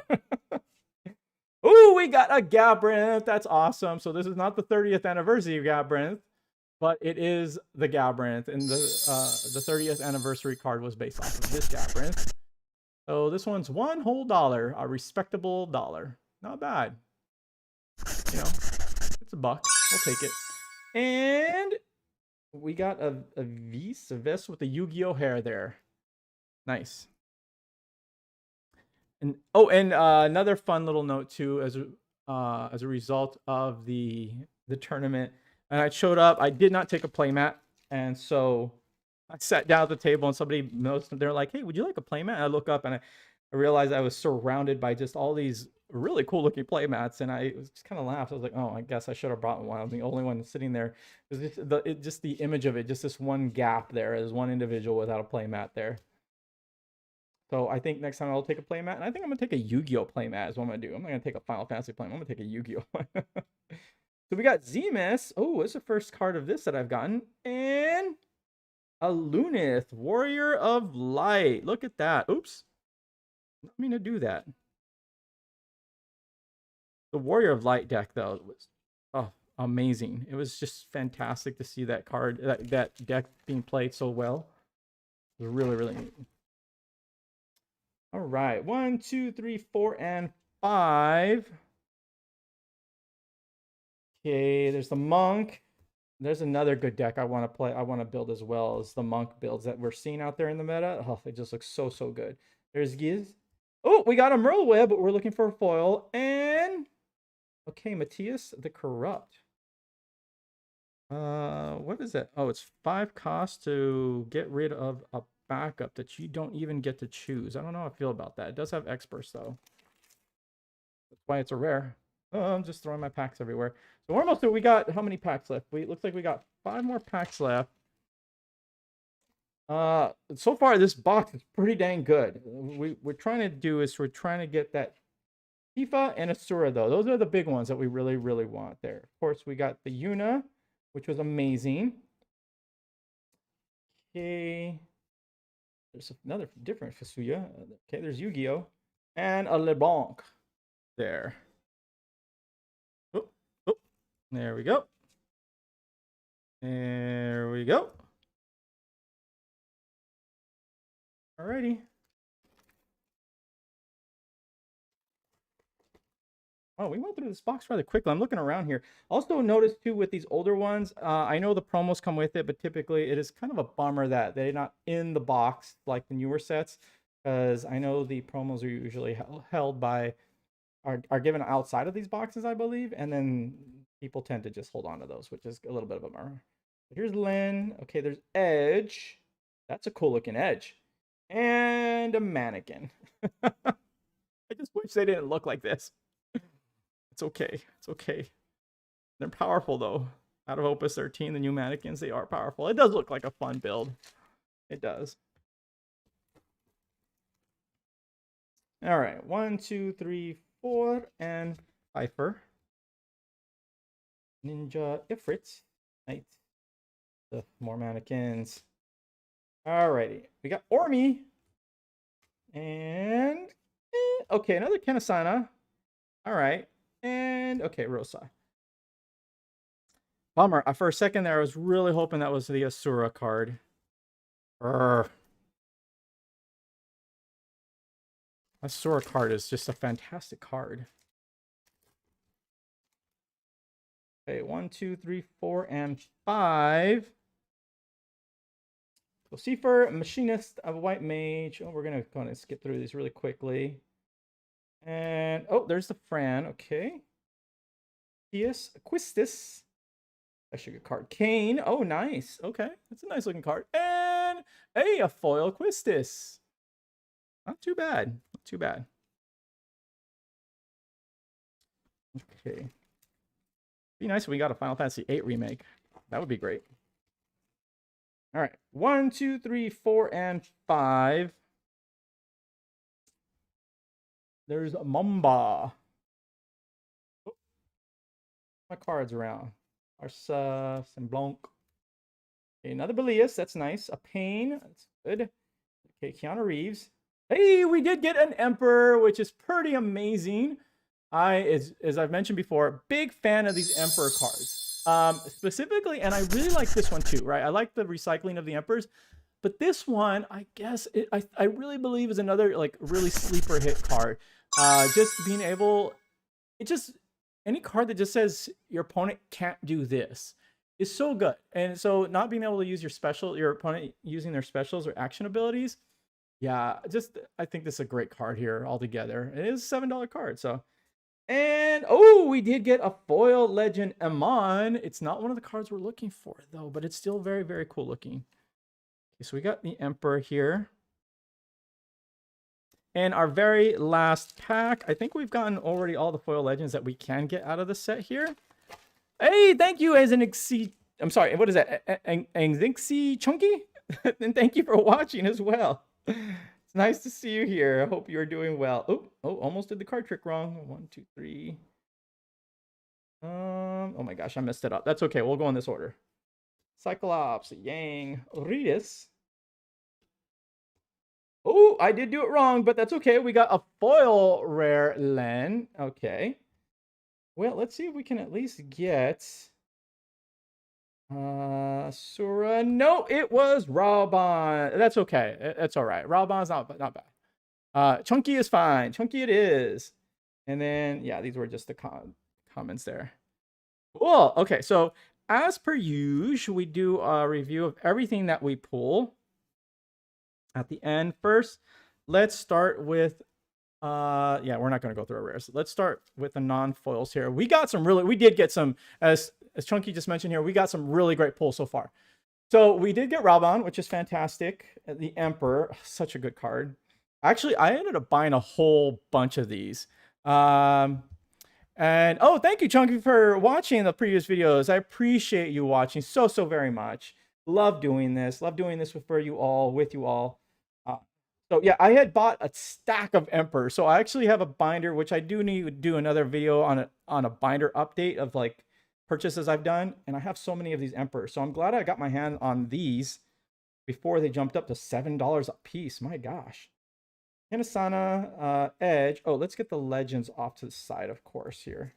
Ooh, we got a Gabrynth. That's awesome. So this is not the 30th anniversary of Gabrynth, but it is the Gabrynth, and the 30th anniversary card was based off of this Gabrynth. So this one's $1 whole, a respectable dollar. Not bad. You know, it's $1. We'll take it. And we got a vest with the Yu-Gi-Oh hair there. Nice. And another fun little note too, as a result of the tournament, and I showed up. I did not take a playmat, and so I sat down at the table, and somebody noticed. They're like, "Hey, would you like a playmat?" And I look up, and I realized I was surrounded by just all these really cool looking playmats, and I just kind of laughed. I was like, "Oh, I guess I should have brought one." I'm the only one sitting there. Just the image of it, just this one gap there, as one individual without a playmat there. So I think next time I'll take a playmat, and I think I'm gonna take a Yu-Gi-Oh playmat is what I'm gonna do. I'm not gonna take a Final Fantasy playmat. I'm gonna take a Yu-Gi-Oh. So we got Zemus. Oh, it's the first card of this that I've gotten, and a Lunith, Warrior of Light. Look at that. Oops, I didn't mean to do that. The Warrior of Light deck though was amazing. It was just fantastic to see that card, that deck being played so well. It was really, really neat. All right, 1, 2, 3, 4, and 5. Okay, there's the Monk. There's another good deck I want to play. I want to build as well as the Monk builds that we're seeing out there in the meta. Oh, it just looks so good. There's Giz. Oh, we got a Merleweb, but we're looking for a foil. And okay, Matthias the Corrupt. What is that? Oh, it's 5 cost to get rid of a backup that you don't even get to choose. I don't know how I feel about that. It does have experts though. That's why it's a rare. Oh, I'm just throwing my packs everywhere. So we're almost through. We got how many packs left? It looks like we got 5 more packs left. So far this box is pretty dang good. We're trying to get that Tifa and Asura though. Those are the big ones that we really, really want there. Of course, we got the Yuna, which was amazing. Okay. There's another different Fasuya. Okay, there's Yu-Gi-Oh! And a LeBlanc there. Oh, there we go. There we go. Alrighty. Oh, we went through this box rather quickly. I'm looking around here. Also notice too with these older ones, I know the promos come with it, but typically it is kind of a bummer that they're not in the box like the newer sets, because I know the promos are usually held by, are given outside of these boxes, I believe, and then people tend to just hold on to those, which is a little bit of a bummer. But here's Lynn. Okay, there's Edge. That's a cool looking Edge. And a mannequin. I just wish they didn't look like this. It's okay. It's okay. They're powerful though. Out of Opus 13, the new mannequins, they are powerful. It does look like a fun build. It does. All right. 1, 2, 3, 4, and Piper. Ninja Ifrit. Nice. The more mannequins. Alrighty. We got Ormi. And okay, another Kenasana. All right. And okay, Rosa. Bummer. For a second there, I was really hoping that was the Asura card. Asura card is just a fantastic card. Okay, 1, 2, 3, 4, and 5. Lucifer, Machinist of White Mage. Oh, we're going to kind of skip through these really quickly. And, oh, there's the Fran. Okay. Theus, Quistis. That's a good card. Kane. Oh, nice. Okay. That's a nice looking card. And, hey, a foil Quistis. Not too bad. Not too bad. Okay. Be nice if we got a Final Fantasy VIII remake. That would be great. All right. 1, 2, 3, 4, and 5. There's Mamba. Oh, my cards around. Arsa, Semblanc. Okay, another Belias. That's nice. A Pain. That's good. Okay, Keanu Reeves. Hey, we did get an Emperor, which is pretty amazing. As I've mentioned before, big fan of these Emperor cards. Specifically, and I really like this one too, right? I like the recycling of the Emperors. But this one, I guess, I really believe is another like really sleeper hit card. Just being able, any card that just says your opponent can't do this is so good. And so not being able to use your opponent using their specials or action abilities, yeah, I think this is a great card here altogether. It is a $7 card, so. And, oh, we did get a foil Legend Amon. It's not one of the cards we're looking for, though, but it's still very, very cool looking. Okay, so we got the Emperor here. And our very last pack, I think we've gotten already all the foil legends that we can get out of the set here. Hey, thank you, Enix. I'm sorry, what is that? Enix Chunky? And thank you for watching as well. It's nice to see you here. I hope you're doing well. Oh, almost did the card trick wrong. 1, 2, 3. Oh my gosh, I messed it up. That's okay. We'll go in this order. Cyclops, Yang, Ritis. Oh, I did do it wrong, but that's okay. We got a foil rare Len. Okay. Well, let's see if we can at least get Sura. No, it was Raubon. That's okay. That's all right. Raubon's not bad. Chunky is fine. Chunky it is. And then, yeah, these were just the comments there. Cool. Okay, so as per usual, we do a review of everything that we pull at the end. First, let's start with yeah, we're not going to go through our rares. Let's start with the non-foils here. We did get some, as Chunky just mentioned here, we got some really great pulls so far. So we did get Raubon, which is fantastic. The Emperor, such a good card. Actually, I ended up buying a whole bunch of these. And oh, thank you, Chunky, for watching the previous videos. I appreciate you watching so very much. Love doing this. Love doing this for you all, with you all. So yeah, I had bought a stack of Emperor. So I actually have a binder, which I do need to do another video on a binder update of like purchases I've done. And I have so many of these Emperors. So I'm glad I got my hand on these before they jumped up to $7 a piece. My gosh. Hinasana, Edge. Oh, let's get the legends off to the side, of course, here.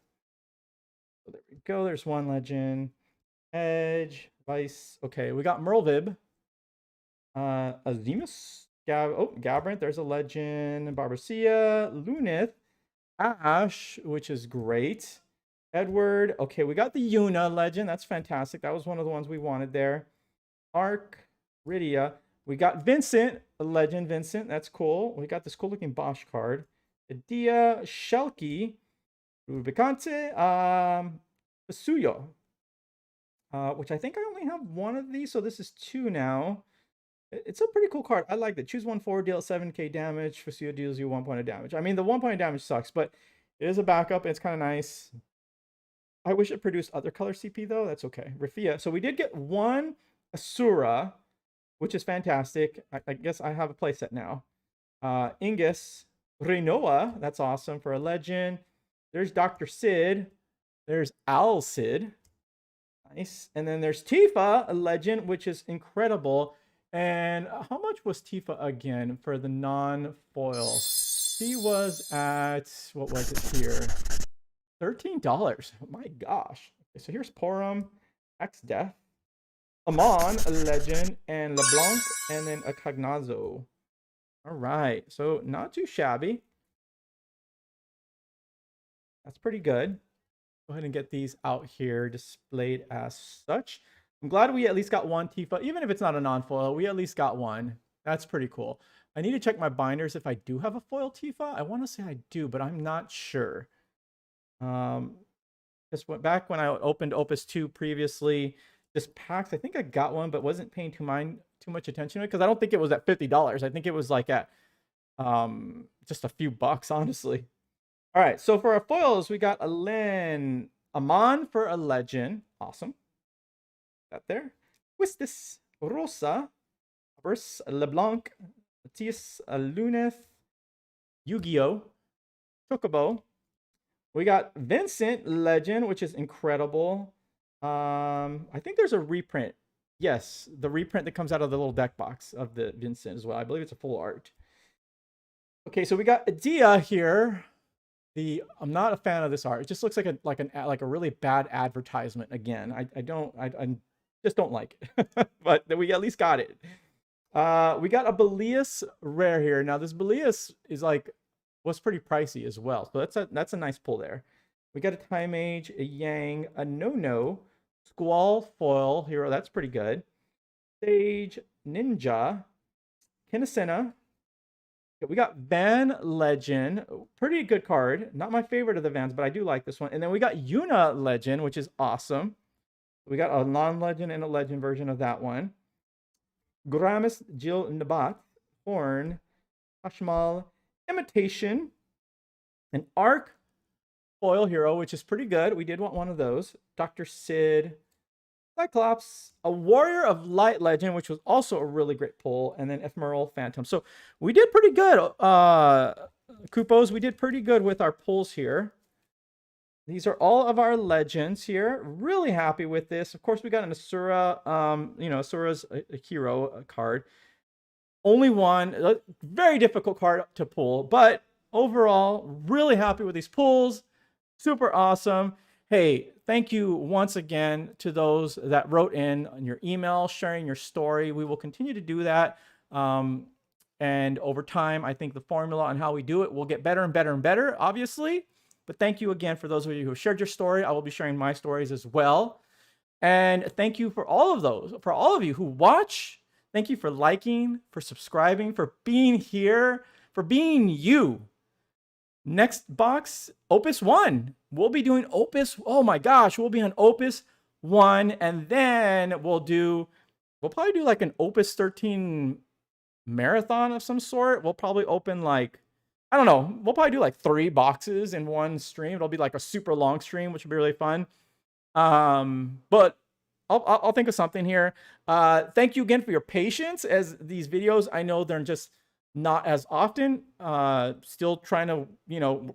So there we go. There's one legend. Edge, Vice. Okay, we got Merlvib. Azimus. Galbranth, there's a legend. Barbacia, Lunith, Ash, which is great. Edward. Okay, we got the Yuna legend. That's fantastic. That was one of the ones we wanted there. Arc, Rydia. We got Vincent, a legend Vincent. That's cool. We got this cool looking Bosch card. Adia, Shelky, Rubicante, Basuyo. Which I think I only have one of these, so this is 2 now. It's a pretty cool card. I like it. Choose 1 4, deal 7k damage. Fusuyo deals you 1 point of damage. I mean, the 1 point of damage sucks, but it is a backup. It's kind of nice. I wish it produced other color CP, though. That's okay. Rafia. So we did get 1 Asura, which is fantastic. I guess I have a playset now. Ingus. Renoa. That's awesome for a legend. There's Dr. Sid. There's Al Sid. Nice. And then there's Tifa, a legend, which is incredible. And how much was Tifa again for the non-foil? She was at, what was it here? $13. Oh my gosh. Okay, so here's Porum. Death, Amon, a legend, and LeBlanc, and then a Cognazo. All right, so not too shabby. That's pretty good. Go ahead and get these out here displayed as such. I'm glad we at least got one Tifa. Even if it's not a non-foil, we at least got one. That's pretty cool. I need to check my binders if I do have a foil Tifa. I want to say I do, but I'm not sure. Just went back when I opened Opus 2 previously. Just packs, I think I got one, but wasn't paying too much attention to it because I don't think it was at $50. I think it was like at just a few bucks, honestly. All right, so for our foils, we got a Lin, Amon for a legend. Awesome. That there. Twistis, Rosa, Burst, LeBlanc, Matias, Luneth, Yu-Gi-Oh, Chocobo. We got Vincent Legend, which is incredible. I think there's a reprint. Yes, the reprint that comes out of the little deck box of the Vincent as well. I believe it's a full art. Okay, so we got Adia here. I'm not a fan of this art. It just looks like a really bad advertisement. Again, I just don't like it. But we at least got it. We got a Belias rare here. Now this Belias was pretty pricey as well. So that's a nice pull there. We got a Time Mage, a Yang, a No, Squall foil hero. That's pretty good. Sage, Ninja, Kinesena. We got Van Legend, pretty good card. Not my favorite of the Vans, but I do like this one. And then we got Yuna Legend, which is awesome. We got a non-legend and a legend version of that one. Gramis, Jill Nabat, Horn, Hashmal, Imitation, an Arc foil hero, which is pretty good. We did want one of those. Dr. Sid, Cyclops, a Warrior of Light legend, which was also a really great pull, and then Ephemeral Phantom. So we did pretty good, Kupos. We did pretty good with our pulls here. These are all of our legends here. Really happy with this. Of course, we got an Asura. Asura's a hero card. Only one. Very difficult card to pull, but overall, really happy with these pulls. Super awesome. Hey, thank you once again to those that wrote in on your email, sharing your story. We will continue to do that. And over time, I think the formula on how we do it will get better and better and better, obviously. But thank you again for those of you who shared your story. I will be sharing my stories as well. And thank you for all of you who watch. Thank you for liking, for subscribing, for being here, for being you. Next box, Opus 1. We'll be doing Opus. Oh my gosh, we'll be on Opus 1, and then we'll probably do like an Opus 13 marathon of some sort. We'll probably open I don't know. We'll probably do like 3 boxes in one stream. It'll be like a super long stream, which will be really fun. But I'll think of something here. Thank you again for your patience as these videos. I know they're just not as often. Still trying to,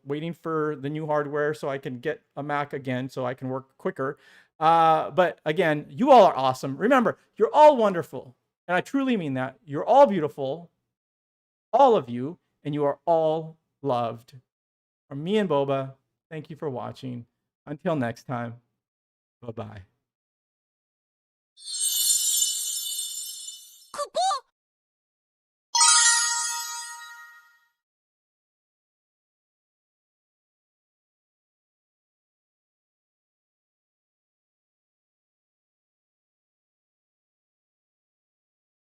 waiting for the new hardware so I can get a Mac again so I can work quicker. But again, you all are awesome. Remember, you're all wonderful. And I truly mean that. You're all beautiful. All of you. And you are all loved. From me and Boba, thank you for watching. Until next time, bye-bye.